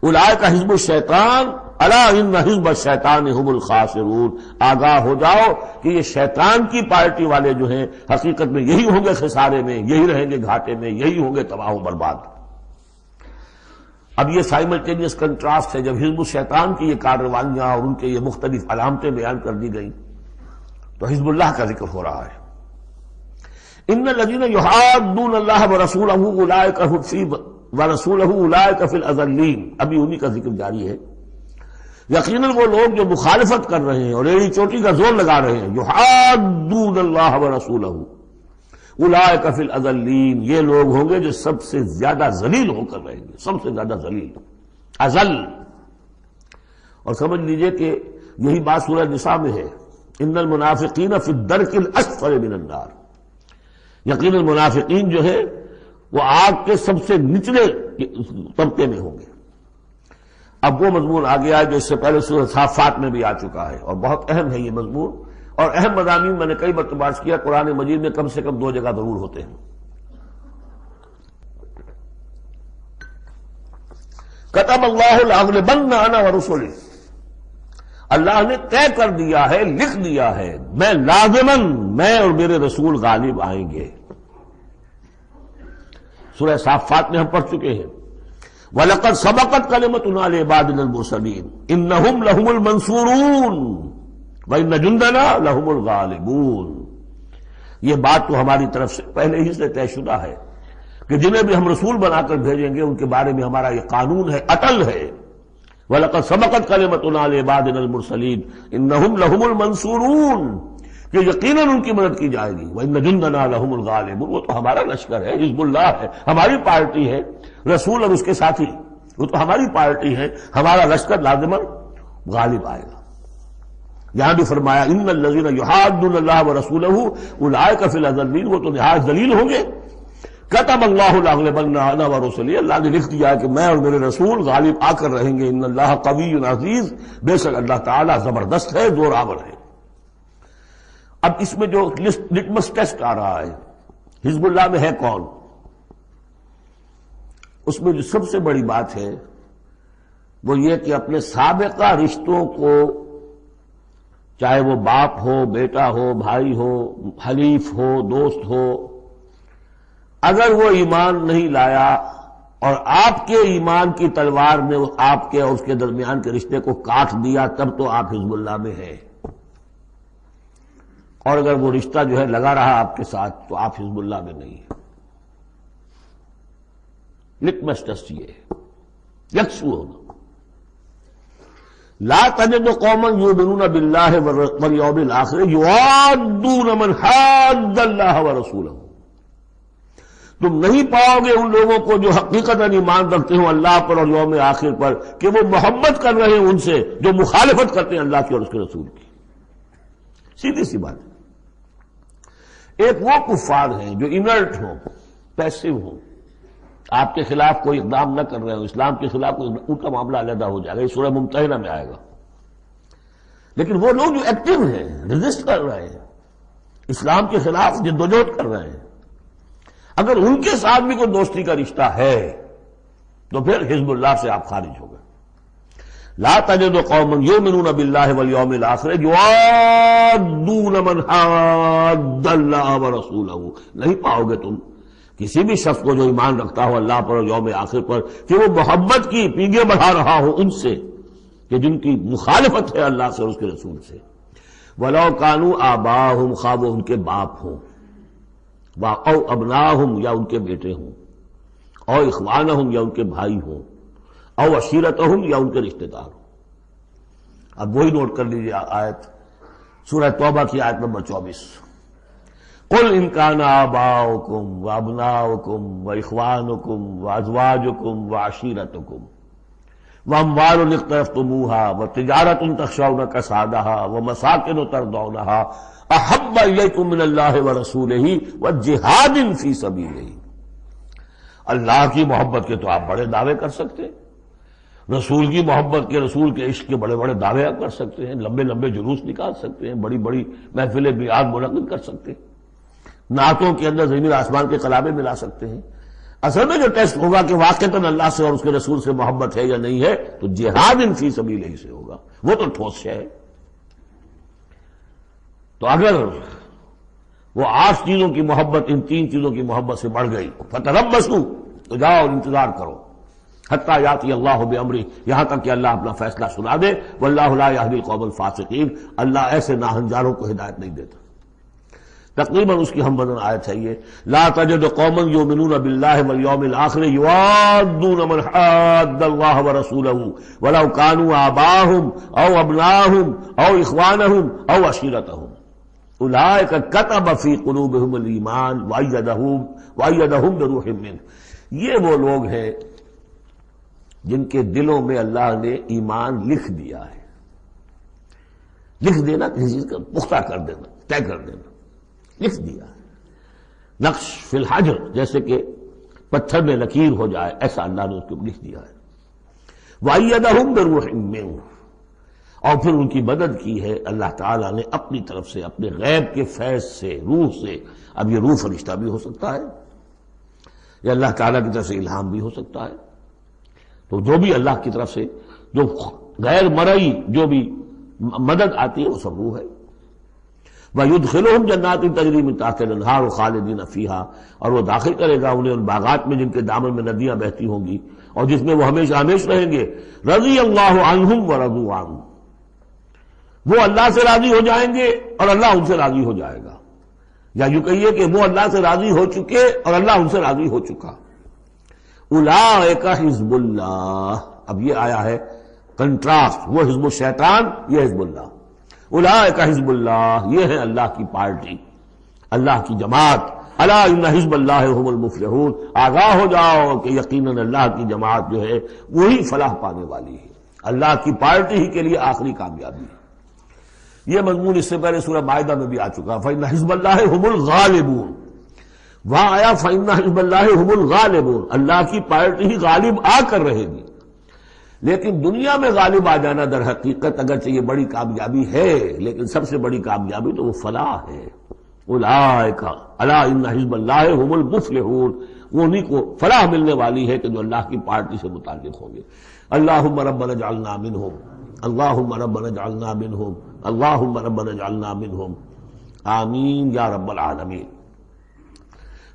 اولئک حزب الشیطان الا ان حزب الشیطان هم الخاسرون، آگاہ ہو جاؤ کہ یہ شیطان کی پارٹی والے جو ہیں حقیقت میں یہی ہوں گے خسارے میں، یہی رہیں گے گھاٹے میں، یہی ہوں گے تباہ و برباد. اب یہ سائملٹینیس کنٹراسٹ ہے. جب حزب الشیطان کی یہ کارروائیاں اور ان کے یہ مختلف علامتیں بیان کر دی گئیں تو حزب اللہ کا ذکر ہو رہا ہے. ان الذین یحادون اللہ ورسولہ اولئک ورسولہ اولئک فی الاذلین، ابھی انہی کا ذکر جاری ہے. یقیناً وہ لوگ جو مخالفت کر رہے ہیں اور ایڑی چوٹی کا زور لگا رہے ہیں، یحادون اللہ ورسولہ اولئک فی الاذلین، یہ لوگ ہوں گے جو سب سے زیادہ ذلیل ہو کر رہیں گے، سب سے زیادہ ذلیل، اذل. اور سمجھ لیجئے کہ یہی بات سورہ نساء میں ہے، ان المنافقین فی الدرک الاسفل من النار. یقیناً منافقین جو ہے وہ آگ کے سب سے نچلے طبقے میں ہوں گے. اب وہ مضمون آ گیا ہے جو اس سے پہلے سورہ صافات میں بھی آ چکا ہے، اور بہت اہم ہے یہ مضمون. اور اہم مضامین میں نے کئی مرتبہ عرض کیا قرآن مجید میں کم سے کم 2 جگہ ضرور ہوتے ہیں. کتب اللہ لأغلبن انا ورسلی، اللہ نے طے کر دیا ہے، لکھ دیا ہے، میں لازماً میں اور میرے رسول غالب آئیں گے۔ سورہ صافات میں ہم پڑھ چکے ہیں وَلَقَدْ سَبَقَتْ كَلِمَتُنَا لِعِبَادِنَا الْمُرْسَلِينَ إِنَّهُمْ لَهُمُ الْمَنْصُورُونَ وَإِنَّ جُنْدَنَا لَهُمُ الْغَالِبُونَ۔ یہ بات تو ہماری طرف سے پہلے ہی سے طے شدہ ہے کہ جنہیں بھی ہم رسول بنا کر بھیجیں گے ان کے بارے میں ہمارا یہ قانون ہے، اٹل ہے۔ وَلَقَدْ سَبَقَتْ كَلِمَتُنَا لِعِبَادِنَا الْمُرْسَلِينَ إِنَّهُمْ لَهُمُ الْمَنْصُورُونَ، کہ یقیناً ان کی مدد کی جائے گی۔ وَإِنَّ جُنْدَنَا لَهُمُ الْغَالِبُونَ، وہ تو ہمارا لشکر ہے، حزب اللہ ہے، ہماری پارٹی ہے، رسول اور اس کے ساتھی وہ تو ہماری پارٹی ہے، ہمارا لشکر لازماً غالب آئے گا۔ یہاں بھی فرمایا ان الذین یحادون اللہ ورسولہ اولئک فی الاذلین، وہ تو نہایت ذلیل ہوں گے۔ کتب اللہ لأغلبن انا ورسلی، اللہ نے لکھ دیا ہے کہ میں اور میرے رسول غالب آ کر رہیں گے۔ ان اللہ قوی عزیز، بے شک اللہ تعالیٰ زبردست ہے، زور آور ہے۔ اب اس میں جو لٹمس ٹیسٹ آ رہا ہے حزب اللہ میں ہے کون، اس میں جو سب سے بڑی بات ہے وہ یہ کہ اپنے سابقہ رشتوں کو، چاہے وہ باپ ہو، بیٹا ہو، بھائی ہو، حلیف ہو، دوست ہو، اگر وہ ایمان نہیں لایا اور آپ کے ایمان کی تلوار نے آپ کے اور اس کے درمیان کے رشتے کو کاٹ دیا، تب تو آپ حزب اللہ میں ہیں، اور اگر وہ رشتہ جو ہے لگا رہا آپ کے ساتھ تو آپ حزب اللہ میں نہیں ہیں۔ لٹمس ٹیسٹ یہ ہے، یکسو ہونا۔ لا تجد قوما یؤمنون باللہ والیوم الآخر یوادون من حاد اللہ ورسولہ، تم نہیں پاؤ گے ان لوگوں کو جو حقیقتاً ایمان رکھتے ہوں اللہ پر اور یوم آخر پر کہ وہ محبت کر رہے ہیں ان سے جو مخالفت کرتے ہیں اللہ کی اور اس کے رسول کی۔ سیدھی سی بات ہے۔ ایک وہ کفار ہیں جو انرٹ ہوں، پیسو ہوں، آپ کے خلاف کوئی اقدام نہ کر رہے ہوں، اسلام کے خلاف کوئی، ان کا معاملہ علیحدہ ہو جائے گا، یہ سورہ ممتحنہ میں آئے گا۔ لیکن وہ لوگ جو ایکٹیو ہیں، ریزسٹ کر رہے ہیں، اسلام کے خلاف جدوجہد کر رہے ہیں، اگر ان کے ساتھ بھی کوئی دوستی کا رشتہ ہے تو پھر حزب اللہ سے آپ خارج ہو گئے۔ لا تجد قوما یؤمنون باللہ والیوم الآخر یوادون من حاد اللہ ورسولہ، نہیں پاؤ گے تم کسی بھی شخص کو جو ایمان رکھتا ہو اللہ پر اور یوم آخر پر کہ وہ محبت کی پیگے بڑھا رہا ہو ان سے کہ جن کی مخالفت ہے اللہ سے اور اس کے رسول سے۔ وَلَوْ كَانُوا آبَاءَهُمْ، خواہ وہ ان کے باپ ہوں، او ابناہم یا ان کے بیٹے ہوں، او اخوانہم یا ان کے بھائی ہوں، او عشیرتہم یا ان کے رشتہ دار ہوں۔ اب وہی نوٹ کر لیجیے آیت سورہ توبہ کی آیت نمبر 24، قل ان کان آباؤکم وابناؤکم واخوانکم وازواجکم وعشیرتکم واموال اقترفتموها وتجارۃ تخشون کسادها ومساکن ترضونها احب الیکم من اللہ ورسولہ وجہاد فی سبیلہ۔ اللہ کی محبت کے تو آپ بڑے دعوے کر سکتے ہیں، رسول کی محبت کے، رسول کے عشق کے بڑے بڑے دعوے آپ کر سکتے ہیں، لمبے لمبے جلوس نکال سکتے ہیں، بڑی بڑی محفل بیعت منعقد کر سکتے ہیں، نعتوں کے اندر زمین آسمان کے کلامیں ملا سکتے ہیں۔ اصل میں جو ٹیسٹ ہوگا کہ واقعتاً اللہ سے اور اس کے رسول سے محبت ہے یا نہیں ہے تو جہاد فی سبیلہ سے ہوگا، وہ تو ٹھوس ہے۔ تو اگر وہ 8 چیزوں کی محبت ان 3 چیزوں کی محبت سے بڑھ گئی، فتربصوا، تو جاؤ اور انتظار کرو، حتی یاتی اللہ بامرہ، یہاں تک کہ اللہ اپنا فیصلہ سنا دے۔ واللہ لا یہدی القوم الفاسقین، اللہ ایسے ناہنجاروں کو ہدایت نہیں دیتا۔ تقریباً اس کی ہم بدن آیت ہے یہ، لا تجد قوما یؤمنون باللہ والیوم الآخر یوادون من حاد اللہ ورسولہ ولو کانوا آباءہم او ابناءہم او اخوانہم او عشیرتہم اولئک کتب فی قلوبہم الایمان وایدہم بروح منہ۔ یہ وہ لوگ ہیں جن کے دلوں میں اللہ نے ایمان لکھ دیا ہے۔ لکھ دینا کسی چیز کا پختہ کر دینا، طے کر دینا، لکھ دیا ہے، نقش فی الحجر، جیسے کہ پتھر میں لکیر ہو جائے، ایسا اللہ نے اس کو لکھ دیا ہے۔ وَأَيَّدَهُمْ بِرُوحٍ مِّنْهُ، اور پھر ان کی مدد کی ہے اللہ تعالیٰ نے اپنی طرف سے، اپنے غیب کے فیض سے، روح سے۔ اب یہ روح فرشتہ بھی ہو سکتا ہے، یا اللہ تعالیٰ کی طرف سے الہام بھی ہو سکتا ہے، تو جو بھی اللہ کی طرف سے جو غیر مرئی جو بھی مدد آتی ہے وہ سب وہ ہے. وَيُدْخِلُهُمْ جَنَّاتٍ تَجْرِي مِن تَحْتِهَا الْأَنْهَارُ خَالِدِينَ فِيهَا، اور وہ داخل کرے گا انہیں ان باغات میں جن کے دامن میں ندیاں بہتی ہوں گی اور جس میں وہ ہمیشہ ہمیش رہیں گے. رضی اللہ عنہم ورضوا عنہ، وہ اللہ سے راضی ہو جائیں گے اور اللہ ان سے راضی ہو جائے گا، یا یوں کہیے کہ وہ اللہ سے راضی ہو چکے اور اللہ ان سے راضی ہو چکا. اولئک حزب اللہ، اب یہ آیا ہے کنٹراسٹ، وہ حزب الشیطان، یہ حزب اللہ. اولئک حزب اللہ، یہ ہے اللہ کی پارٹی، اللہ کی جماعت. الا ان حزب اللہ هم المفلحون، آگاہ ہو جاؤ کہ یقیناً اللہ کی جماعت جو ہے وہی فلاح پانے والی ہے، اللہ کی پارٹی ہی کے لیے آخری کامیابی ہے. یہ مضمون اس سے پہلے سورہ مائدہ میں بھی آ چکا. فإن حزب اللہ هم الغالبون، وہاں آیا فإن حزب اللہ هم الغالبون، اللہ کی پارٹی ہی غالب آ کر رہے گی. لیکن دنیا میں غالب آ جانا در حقیقت اگرچہ یہ بڑی کامیابی ہے، لیکن سب سے بڑی کامیابی تو وہ فلاح ہے. اولئک الا ان حزب اللہ هم المفلحون، وہ انہیں کو فلاح ملنے والی ہے کہ جو اللہ کی پارٹی سے متعلق ہوں گے. اللہم ربنا اجعلنا منہم، اللہم ربنا اجعلنا منہم، اللہم ربنا اجعلنا منہم، آمین یا رب العالمین.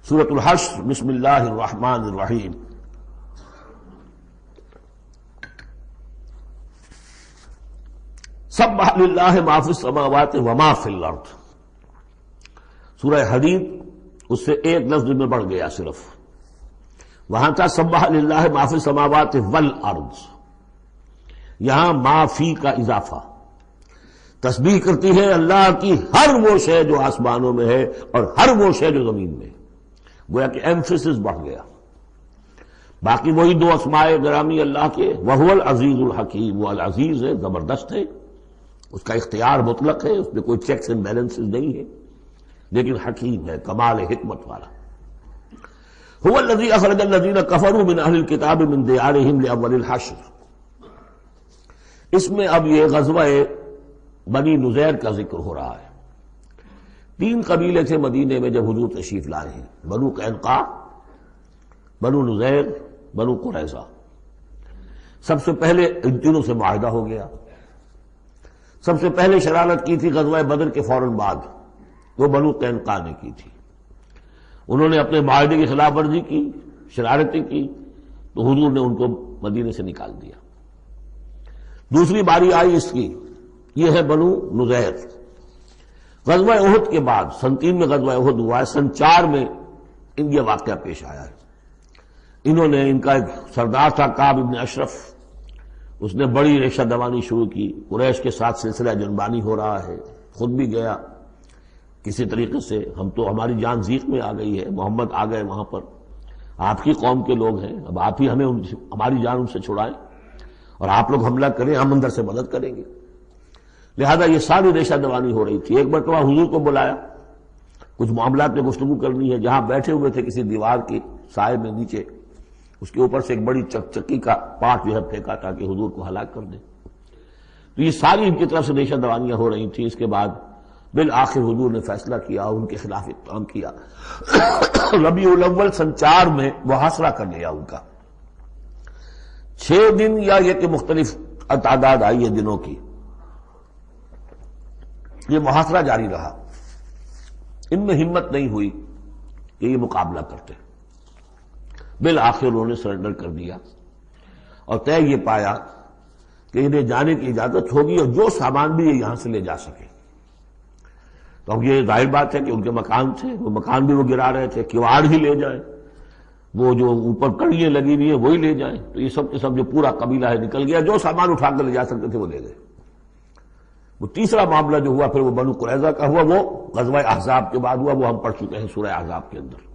سورۃ الحشر، بسم اللہ الرحمن الرحیم. سبح للہ ما فی السماوات وما فی الارض. سورہ حدید اس سے ایک لفظ میں بڑھ گیا صرف، وہاں تھا سبح للہ ما فی السماوات والارض، یہاں ما فی کا اضافہ. تسبیح کرتی ہے اللہ کی ہر وہ شے جو آسمانوں میں ہے اور ہر وہ شے جو زمین میں ہے، گویا کہ ایمفیسس بڑھ گیا. باقی وہی دو اسماء گرامی اللہ کے، وہو العزیز الحکیم، وہ العزیز ہے، زبردست ہے، اس کا اختیار مطلق ہے، اس میں کوئی چیکس اینڈ بیلنسز نہیں ہے، لیکن حکیم ہے، کمال حکمت والا. هو الذی اخرج الذین کفروا من اہل الکتاب من دیارہم لاول الحشر. اس میں اب یہ غزوہ بنی نذیر کا ذکر ہو رہا ہے. 3 قبیلے تھے مدینے میں جب حضور تشریف لائے ہیں، بنو قینقاع، بنو نذیر، بنو قریظہ. سب سے پہلے ان تینوں سے معاہدہ ہو گیا. سب سے پہلے شرارت کی تھی غزوہ بدر کے فوراً بعد، وہ بنو قینقاع نے کی تھی. انہوں نے اپنے معاہدے کی خلاف ورزی کی، شرارتیں کی، تو حضور نے ان کو مدینے سے نکال دیا. دوسری باری آئی اس کی، یہ ہے بنو نذیر. غزوہ احد کے بعد سن 3 میں غزوہ احد ہوا ہے، سن 4 میں ان یہ واقعہ پیش آیا ہے. انہوں نے، ان کا ایک سردار تھا کعب ابن اشرف، اس نے بڑی ریشہ دوانی شروع کی. قریش کے ساتھ سلسلہ جنبانی ہو رہا ہے، خود بھی گیا کسی طریقے سے. ہم تو، ہماری جان زیق میں آ گئی ہے، محمد آ گئے وہاں پر، آپ کی قوم کے لوگ ہیں، اب آپ ہی ہمیں ہماری جان ان سے چھڑائیں اور آپ لوگ حملہ کریں، ہم اندر سے مدد کریں گے. لہذا یہ ساری ریشہ دوانی ہو رہی تھی. ایک مرتبہ حضور کو بلایا، کچھ معاملات میں گفتگو کرنی ہے. جہاں بیٹھے ہوئے تھے کسی دیوار کی سائے میں نیچے، اس کے اوپر سے ایک بڑی چکی کا پارٹ جو ہے پھینکا تاکہ حضور کو ہلاک کر دیں. تو یہ ساری ان کی طرف سے ریشہ دوانیاں ہو رہی تھیں. اس کے بعد بالآخر حضور نے فیصلہ کیا اور ان کے خلاف اقدام کیا. ربیع الاول سن 4 میں محاصرہ کر لیا ان کا. 6 دن یا یہ کہ مختلف تعداد آئی ہے دنوں کی، یہ محاصرہ جاری رہا. ان میں ہمت نہیں ہوئی کہ یہ مقابلہ کرتے. بالآخر انہوں نے سرنڈر کر دیا اور طے یہ پایا کہ انہیں جانے کی اجازت ہوگی اور جو سامان بھی یہ یہاں سے لے جا سکے. تو اب یہ ظاہر بات ہے کہ ان کے مکان تھے، وہ مکان بھی وہ گرا رہے تھے، کیواڑ ہی لے جائیں، وہ جو اوپر کڑیاں لگی ہوئی ہیں وہی لے جائیں. تو یہ سب کے سب جو پورا قبیلہ ہے نکل گیا، جو سامان اٹھا کر لے جا سکتے تھے وہ لے گئے. وہ تیسرا معاملہ جو ہوا پھر وہ بنو قریظہ کا ہوا، وہ غزوہ احزاب کے بعد ہوا، وہ ہم پڑھ چکے ہیں سورہ احزاب کے اندر.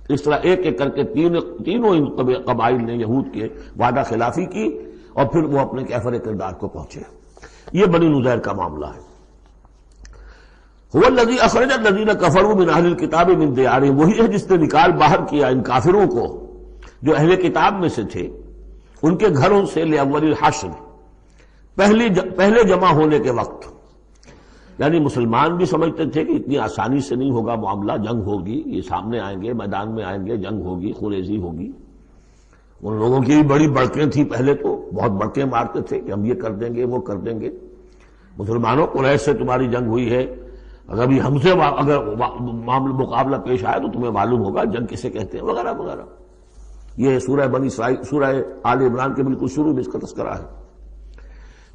اس طرح ایک ایک کر کے تینوں قبائل نے یہود کے وعدہ خلافی کی اور پھر وہ اپنے کیفر کردار کو پہنچے. یہ بنی نذیر کا معاملہ ہے. هو الذی اخرج الذین کفروا من اہل الکتاب من دیارہم، وہی ہے جس نے نکال باہر کیا ان کافروں کو جو اہل کتاب میں سے تھے ان کے گھروں سے، لاول الحشر، پہلے جمع ہونے کے وقت. یعنی مسلمان بھی سمجھتے تھے کہ اتنی آسانی سے نہیں ہوگا معاملہ، جنگ ہوگی، یہ سامنے آئیں گے، میدان میں آئیں گے، جنگ ہوگی، خونریزی ہوگی. ان لوگوں کی بھی بڑی بڑکیں تھیں، پہلے تو بہت بڑکیں مارتے تھے کہ ہم یہ کر دیں گے وہ کر دیں گے۔ مسلمانوں قریش سے تمہاری جنگ ہوئی ہے، اگر بھی ہم سے اگر معاملہ مقابلہ پیش آئے تو تمہیں معلوم ہوگا جنگ کسے کہتے ہیں وغیرہ وغیرہ۔ یہ سورہ بنی اسرائیل، سورہ آل عمران کے بالکل شروع میں اس کا تذکرہ ہے۔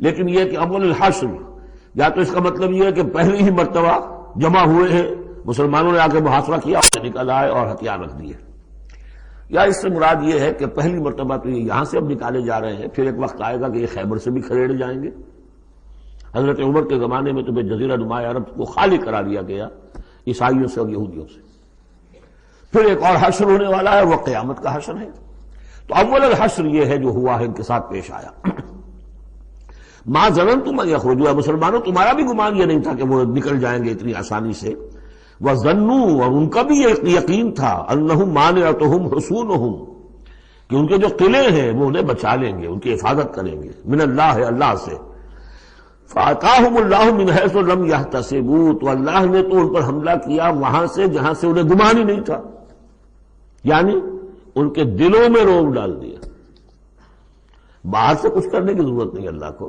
لیکن یہ کہ اول الحشر، یا تو اس کا مطلب یہ ہے کہ پہلی ہی مرتبہ جمع ہوئے ہیں مسلمانوں نے، آ کے محاصرہ کیا اور نکل آئے اور ہتھیار رکھ دیے، یا اس سے مراد یہ ہے کہ پہلی مرتبہ تو یہ یہاں سے اب نکالے جا رہے ہیں، پھر ایک وقت آئے گا کہ یہ خیبر سے بھی کھڑے جائیں گے۔ حضرت عمر کے زمانے میں تو جزیرہ نما عرب کو خالی کرا دیا گیا عیسائیوں سے اور یہودیوں سے۔ پھر ایک اور حشر ہونے والا ہے، وہ قیامت کا حشر ہے۔ تو اول الحشر یہ ہے جو ہوا ہے، ان کے ساتھ پیش آیا۔ ما ظننتم ان یخرجوا، مسلمانوں تمہارا بھی گمان یہ نہیں تھا کہ وہ نکل جائیں گے اتنی آسانی سے۔ وظنوا، اور ان کا بھی یہ یقین تھا، انہم مانعتہم حصونہم، کہ ان کے جو قلعے ہیں وہ انہیں بچا لیں گے، ان کی حفاظت کریں گے، من اللہ، اللہ سے۔ فَأَتَاهُمُ اللَّهُ مِنْ حَيْثُ لَمْ يَحْتَسِبُوا، تو اللہ نے تو ان پر حملہ کیا وہاں سے جہاں سے انہیں گمان ہی نہیں تھا، یعنی ان کے دلوں میں روب ڈال دیا۔ باہر سے کچھ کرنے کی ضرورت نہیں اللہ کو،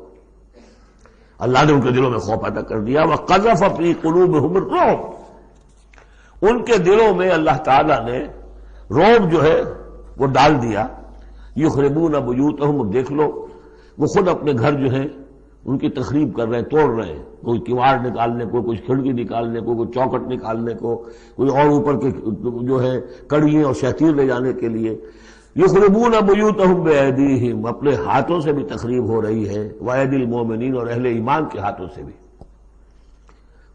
اللہ نے ان کے دلوں میں خوف پیدا کر دیا۔ وَقَذَفَ فِي قُلُوبِهِمُ الرُّعْبَ، ان کے دلوں میں اللہ تعالیٰ نے روب جو ہے وہ ڈال دیا۔ یخربون بیوتہم، دیکھ لو وہ خود اپنے گھر جو ہیں ان کی تخریب کر رہے ہیں، توڑ رہے ہیں، کوئی کیواڑ نکالنے کو، کوئی کھڑکی نکالنے کو، کوئی چوکٹ نکالنے کو، کوئی اور اوپر کے جو ہے کڑیاں اور شہتیر لے جانے کے لیے۔ یخربون بیوتہم بایدیہم، اپنے ہاتھوں سے بھی تخریب ہو رہی ہے، وایدی المومنین، اور اہل ایمان کے ہاتھوں سے بھی۔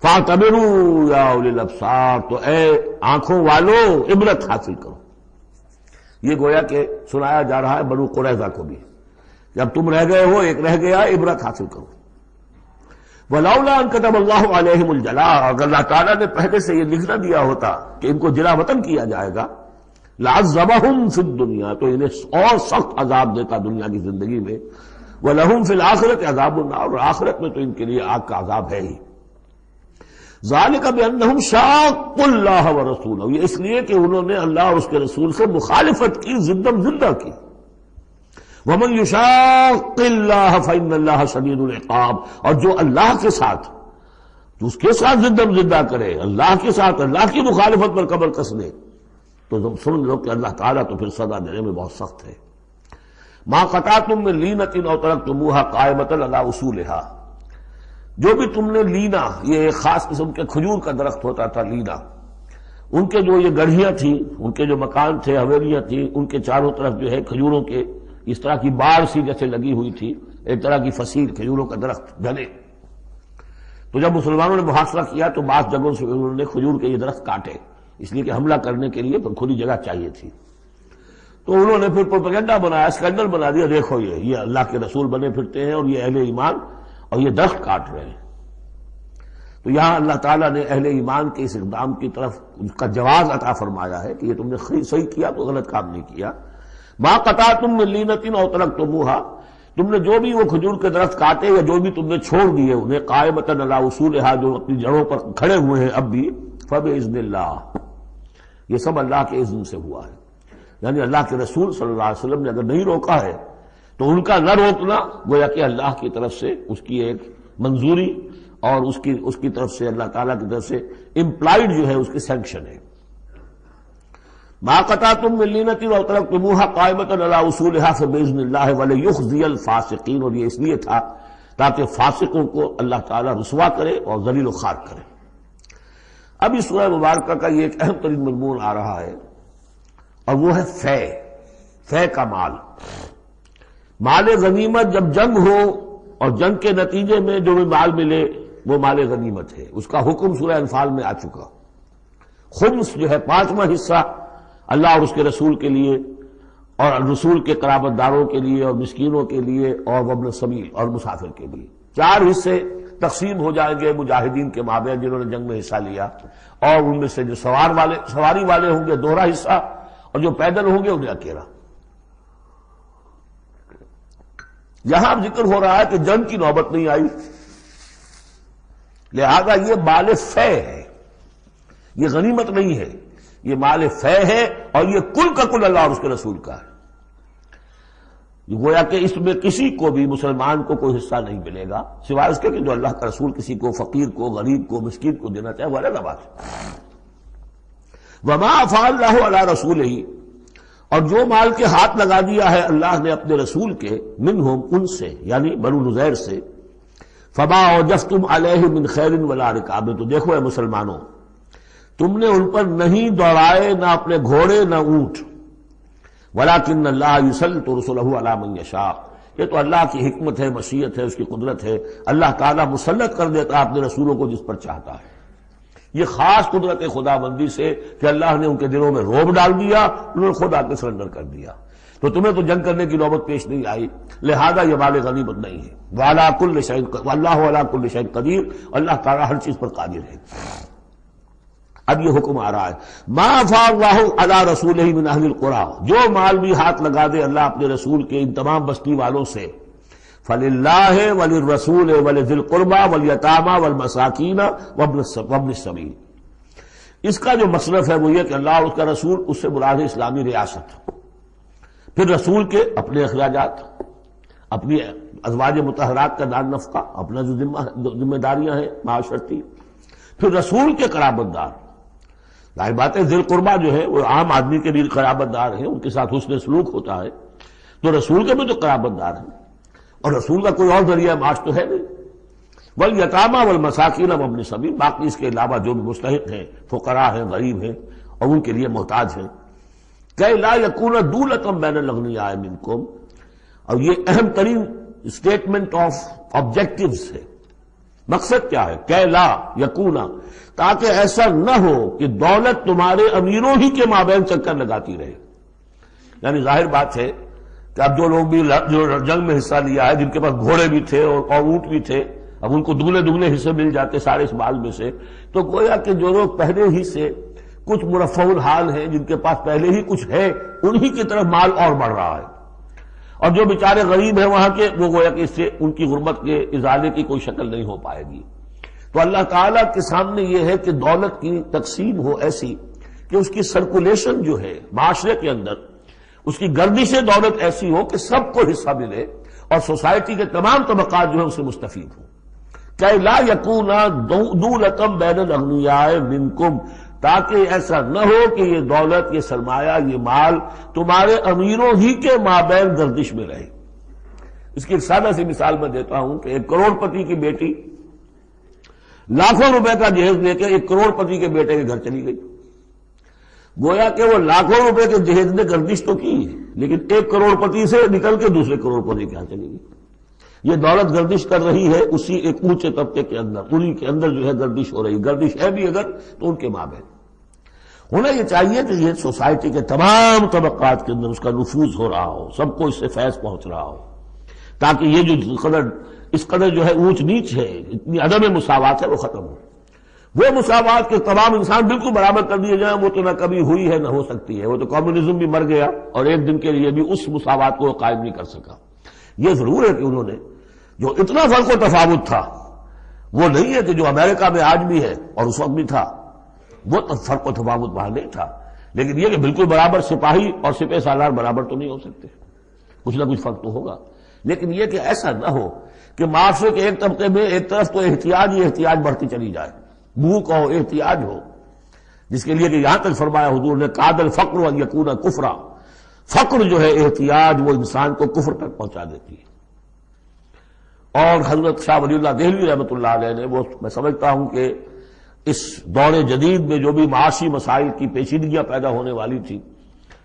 فاعتبروا یا اولی الابصار، تو اے آنکھوں والو عبرت حاصل کرو۔ یہ گویا کہ سنایا جا رہا ہے بنو قریظہ کو بھی، جب تم رہ گئے ہو ایک رہ گیا، عبرت حاصل کرو۔ وَلَوْلَا أَن كَتَبَ اللَّهُ عَلَيْهِمُ الْجَلَاءَ، اگر اللہ تعالیٰ نے پہلے سے یہ لکھ نہ دیا ہوتا کہ ان کو جلا وطن کیا جائے گا، لَعَذَّبَهُمْ فِي الدُّنْيَا، تو انہیں اور سخت عذاب دیتا دنیا کی زندگی میں۔ وَلَهُمْ فِي الْآخِرَةِ عَذَابُ النَّارِ، اور آخرت میں تو ان کے لیے آگ کا عذاب ہے ہی۔ ذَلِكَ بِأَنَّهُمْ شَاقُّوا اللَّهَ وَرَسُولَهُ، یہ اس لیے کہ انہوں نے اللہ اور اس کے رسول سے مخالفت کی، زدم زدہ کی۔ وَمَن يُشَاقِّ اللَّهَ فَإِنَّ اللَّهَ شَدِيدُ الْعِقَابِ، اور جو اللہ کے ساتھ، جو اس کے ساتھ زدم زدہ کرے، اللہ کے ساتھ اللہ کی مخالفت پر کمر کس لے، تو تم سن لو کہ اللہ تعالیٰ تو پھر سزا دینے میں بہت سخت ہے۔ مَا قَطَعْتُم مِّن لِینَةٍ أَوْ تَرَكْتُمُوهَا قَائِمَةً عَلَىٰ أُصُولِهَا، جو بھی تم نے لینا، یہ ایک خاص قسم کے کھجور کا درخت ہوتا تھا لینا، ان کے جو یہ گڑھیاں تھیں، ان کے جو مکان تھے، حویلیاں تھیں، ان کے چاروں طرف جو ہے کھجوروں کے اس طرح کی باڑ سی جیسے لگی ہوئی تھی، ایک طرح کی فصیل کھجوروں کا درخت گھنے۔ تو جب مسلمانوں نے محاصرہ کیا تو بعض جگہوں سے انہوں نے کھجور کے یہ درخت کاٹے، اس لیے کہ حملہ کرنے کے لیے کھلی جگہ چاہیے تھی۔ تو انہوں نے پھر پروپیگنڈا بنایا، اسکینڈل بنا دیا، دیکھو یہ اللہ کے رسول بنے پھرتے ہیں اور یہ اہل ایمان، اور یہ درخت کاٹ رہے ہیں۔ تو یہاں اللہ تعالیٰ نے اہل ایمان کے اس اقدام کی طرف اس کا جواز عطا فرمایا ہے کہ یہ تم نے صحیح کیا، تو غلط کام نہیں کیا۔ مَا قَطَعْتُم مِّن لِینَةٍ أَوْ تَرَكْتُمُوهَا، تم نے جو بھی وہ کھجور کے درخت کاٹے یا جو بھی تم نے چھوڑ دیے انہیں، قائمۃ علی اصولھا، جو اپنی جڑوں پر کھڑے ہوئے ہیں اب بھی، فبإذن اللہ، یہ سب اللہ کے اذن سے ہوا ہے۔ یعنی اللہ کے رسول صلی اللہ علیہ وسلم نے اگر نہیں روکا ہے تو ان کا نہ روکنا گویا کہ اللہ کی طرف سے اس کی ایک منظوری اور اس کی طرف سے اللہ تعالیٰ کی طرف سے امپلائڈ جو ہے اس کی سینکشن ہے۔ مَا قَطَعْتُم مِّن لِینَةٍ أَوْ تَرَكْتُمُوهَا قَائِمَةً عَلَىٰ أُصُولِهَا فَبِإِذْنِ اللَّهِ وَلِيُخْزِيَ الْفَاسِقِينَ، اور یہ اس لیے تھا تاکہ فاسقوں کو اللہ تعالیٰ رسوا کرے اور ذلیل و خوار کرے۔ اب اس سورہ مبارکہ کا یہ ایک اہم ترین مضمون آ رہا ہے، اور وہ ہے فے کا مال۔ مال غنیمت جب جنگ ہو اور جنگ کے نتیجے میں جو بھی مال ملے وہ مال غنیمت ہے، اس کا حکم سورہ انفال میں آ چکا۔ خمس جو ہے 5واں حصہ اللہ اور اس کے رسول کے لیے اور رسول کے قرابت داروں کے لیے اور مسکینوں کے لیے اور وابن السبیل اور مسافر کے لیے، 4 حصے تقسیم ہو جائیں گے مجاہدین کے مابین جنہوں نے جنگ میں حصہ لیا، اور ان میں سے جو سواری والے ہوں گے دوہرا حصہ، اور جو پیدل ہوں گے انہیں اکیلا۔ یہاں ذکر ہو رہا ہے کہ جنگ کی نوبت نہیں آئی، لہذا یہ مال فے ہے، یہ غنیمت نہیں ہے، یہ مال فے ہے، اور یہ کل کا کل اللہ اور اس کے رسول کا ہے۔ گویا کہ اس میں کسی کو بھی مسلمان کو کوئی حصہ نہیں ملے گا سوائے اس کے کہ جو اللہ کا رسول کسی کو فقیر کو غریب کو مسکین کو دینا چاہے وہ الگ بات ہے۔ وما افاء اللہ علی رسولہ، اور جو مال کے ہاتھ لگا دیا ہے اللہ نے اپنے رسول کے، منہم ان سے یعنی بنو نذیر سے، فما اوجفتم علیہ من خیر ولا رکاب، تو دیکھو اے مسلمانوں تم نے ان پر نہیں دوڑائے نہ اپنے گھوڑے نہ اونٹ، ولکن اللہ یسلط رسلہ علی من یشاء، یہ تو اللہ کی حکمت ہے، مشیت ہے، اس کی قدرت ہے، اللہ تعالیٰ مسلط کر دیتا ہے اپنے رسولوں کو جس پر چاہتا ہے۔ یہ خاص قدرت خدا بندی سے کہ اللہ نے ان کے دلوں میں رعب ڈال دیا، انہوں نے خود آ کے سرنڈر کر دیا، تو تمہیں تو جنگ کرنے کی نوبت پیش نہیں آئی، لہذا یہ مال غنیمت نہیں ہے۔ وعلی کل شیء، واللہ علی کل شیء قدیر، اللہ تعالیٰ ہر چیز پر قادر ہے۔ اب یہ حکم آ رہا ہے، ما افاء اللہ علی رسولہ من اہل القریٰ، جو مال بھی ہاتھ لگا دے اللہ اپنے رسول کے ان تمام بستی والوں سے، فللہ وللرسول ولذی القربى والیتامى والمساکین وابن السبیل، اس کا جو مصرف ہے وہ یہ کہ اللہ اور اس کا رسول، اس سے مراد ہے اسلامی ریاست، پھر رسول کے اپنے اخراجات، اپنی ازواج مطہرات کا دار نفقہ، اپنا جو ذمہ داریاں ہیں معاشرتی، پھر رسول کے قرابت دار، ظاہر بات ہے ذی القربیٰ جو ہے وہ عام آدمی کے لیے قرابت دار ہیں، ان کے ساتھ حسن سلوک ہوتا ہے، تو رسول کے بھی تو قرابت دار ہیں، اور رسول کا کوئی اور ذریعہ معاش تو ہے نہیں۔ والیتامى والمساکین وابن السبیل، باقی اس کے علاوہ جو بھی مستحق ہیں، فقراء ہیں، غریب ہیں اور ان کے لیے محتاج ہیں، کہ لا یکون دولۃ بین الاغنیاء منکم، اور یہ اہم ترین اسٹیٹمنٹ آف آبجیکٹیوز ہے۔ مقصد کیا ہے؟ کہ لا یکون، تاکہ ایسا نہ ہو کہ دولت تمہارے امیروں ہی کے مابین چکر لگاتی رہے۔ یعنی ظاہر بات ہے کہ اب جو لوگ بھی جو جنگ میں حصہ لیا ہے، جن کے پاس گھوڑے بھی تھے اور اونٹ بھی تھے، اب ان کو دگنے حصے مل جاتے سارے اس مال میں سے، تو گویا کہ جو لوگ پہلے ہی سے کچھ مرفع الحال ہیں، جن کے پاس پہلے ہی کچھ ہے، انہی کی طرف مال اور بڑھ رہا ہے، اور جو بیچارے غریب ہیں وہاں کے، وہ گویا کہ اس سے ان کی غربت کے ازالے کی کوئی شکل نہیں ہو پائے گی۔ تو اللہ تعالیٰ کے سامنے یہ ہے کہ دولت کی تقسیم ہو ایسی کہ اس کی سرکولیشن جو ہے معاشرے کے اندر، اس کی گردش دولت ایسی ہو کہ سب کو حصہ ملے اور سوسائٹی کے تمام طبقات جو ہے اس سے مستفید ہوں۔ کہ لا یکون دولۃ بین الاغنیاء منکم، تاکہ ایسا نہ ہو کہ یہ دولت، یہ سرمایہ، یہ مال تمہارے امیروں ہی کے مابین گردش میں رہے۔ اس کی ایک سادہ سی مثال میں دیتا ہوں کہ ایک کروڑ پتی کی بیٹی لاکھوں روپے کا جہیز لے کے ایک کروڑ پتی کے بیٹے کے گھر چلی گئی، گویا کہ وہ لاکھوں روپے کے جہیز نے گردش تو کی، لیکن ایک کروڑ پتی سے نکل کے دوسرے کروڑ پتی کے ہاں چلی گئی۔ یہ دولت گردش کر رہی ہے اسی ایک اونچے طبقے کے اندر، انہی کے اندر جو ہے گردش ہو رہی، گردش ہے بھی اگر تو ان کے مابین۔ ہونا یہ چاہیے کہ یہ سوسائٹی کے تمام طبقات کے اندر اس کا نفوذ ہو رہا ہو، سب کو اس سے فیض پہنچ رہا ہو، تاکہ یہ جو اس قدر جو ہے اونچ نیچ ہے، اتنی عدم مساوات ہے، وہ ختم ہو۔ وہ مساوات کے تمام انسان بالکل برابر کر دیے جائیں، وہ تو نہ کبھی ہوئی ہے نہ ہو سکتی ہے، وہ تو کمیونزم بھی مر گیا اور ایک دن کے لیے بھی اس مساوات کو قائم نہیں کر سکا۔ یہ ضرور ہے کہ انہوں نے جو اتنا فرق و تفاوت تھا، وہ نہیں ہے کہ جو امریکہ میں آج بھی ہے اور اس وقت بھی تھا، وہ فرق و تفاوت وہاں نہیں تھا، لیکن یہ کہ بالکل برابر سپاہی اور سپہ سالار برابر تو نہیں ہو سکتے، کچھ نہ کچھ فرق تو ہوگا، لیکن یہ کہ ایسا نہ ہو کہ معاشرے کے ایک طبقے میں ایک طرف تو احتیاج ہی احتیاج بڑھتی چلی جائے، بھوک ہو، احتیاج ہو، جس کے لیے کہ یہاں تک فرمایا حضور نے قاد الفقر ان یکون کفرا، فقر جو ہے احتیاج وہ انسان کو کفر تک پہنچا دیتی ہے۔ اور حضرت شاہ ولی اللہ دہلوی رحمۃ اللہ علیہ نے، وہ میں سمجھتا ہوں کہ اس دور جدید میں جو بھی معاشی مسائل کی پیچیدگیاں پیدا ہونے والی تھی،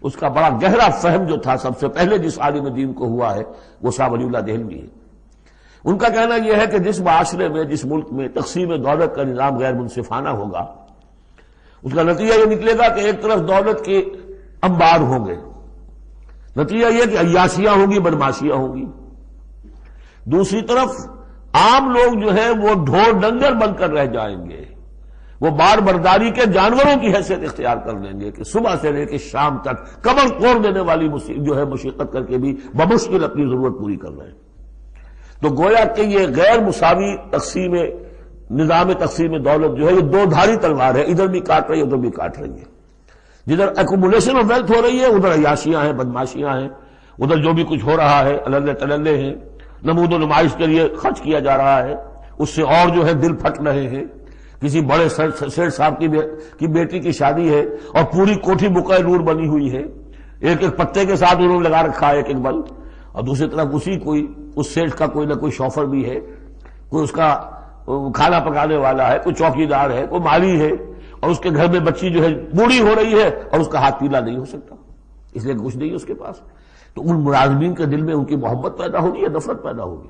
اس کا بڑا گہرا فہم جو تھا سب سے پہلے جس عالم دین کو ہوا ہے وہ شاہ ولی اللہ دہلوی ہے۔ ان کا کہنا یہ ہے کہ جس معاشرے میں، جس ملک میں تقسیم دولت کا نظام غیر منصفانہ ہوگا، اس کا نتیجہ یہ نکلے گا کہ ایک طرف دولت کے انبار ہوں گے، نتیجہ یہ کہ عیاشیاں ہوں گی، بدماشیاں ہوں گی، دوسری طرف عام لوگ جو ہے وہ ڈھور ڈنگر بن کر رہ جائیں گے، وہ بار برداری کے جانوروں کی حیثیت اختیار کر لیں گے کہ صبح سے لے کے شام تک کمر توڑ دینے والی جو ہے مشقت کر کے بھی بمشکل اپنی ضرورت پوری کر رہے ہیں۔ تو گویا کہ یہ غیر مساوی نظام تقسیم دولت جو ہے یہ دو دھاری تلوار ہے، ادھر بھی کاٹ رہی ہے، ادھر بھی کاٹ رہی ہے۔ جدھر ایکومولیشن آف ویلتھ ہو رہی ہے ادھر عیاشیاں ہیں، بدماشیاں ہیں، ادھر جو بھی کچھ ہو رہا ہے اللہ تللے ہیں، نمود و نمائش کے لیے خرچ کیا جا رہا ہے، اس سے اور جو ہے دل پھٹ رہے ہیں۔ کسی بڑے سیٹ صاحب کی بیٹی کی شادی ہے اور پوری کوٹھی بقعہ نور بنی ہوئی ہے، ایک ایک پتے کے ساتھ انہوں نے لگا رکھا ہے ایک ایک بلب، اور دوسری طرف اس سیٹ کا کوئی نہ کوئی شوفر بھی ہے، کوئی اس کا کھانا پکانے والا ہے، کوئی چوکیدار ہے، کوئی مالی ہے، اور اس کے گھر میں بچی جو ہے بوڑھی ہو رہی ہے اور اس کا ہاتھ پیلا نہیں ہو سکتا، اس لیے کچھ نہیں ہے اس کے پاس۔ تو ان ملازمین کے دل میں ان کی محبت پیدا ہوگی یا نفرت پیدا ہوگی؟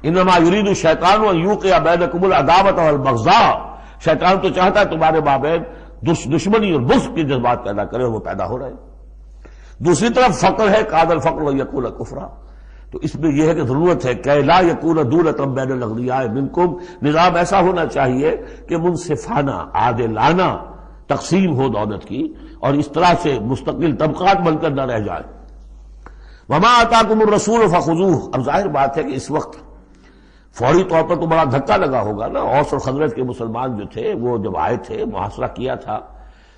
انما یرید الشیطان ان یوقع بینکم العداوۃ والبغضاء، شیطان تو چاہتا ہے تمہارے مابین دشمنی اور بغض کے جذبات پیدا کرے، اور وہ پیدا ہو رہے ہیں۔ دوسری طرف فقر ہے، کاد الفقر ویقول کفرا، تو اس میں یہ ہے کہ ضرورت ہے کہ لا یکون دولۃ بین الاغنیاء منکم، نظام ایسا ہونا چاہیے کہ منصفانہ عادلانہ تقسیم ہو دولت کی، اور اس طرح سے مستقل طبقات بن کر نہ رہ جائے۔ وما آتاکم الرسول فخذوہ، اب ظاہر بات ہے کہ اس وقت فوری طور پر تو بڑا دھکا لگا ہوگا نا، اوس اور خزرج کے مسلمان جو تھے وہ جب آئے تھے محاصرہ کیا تھا،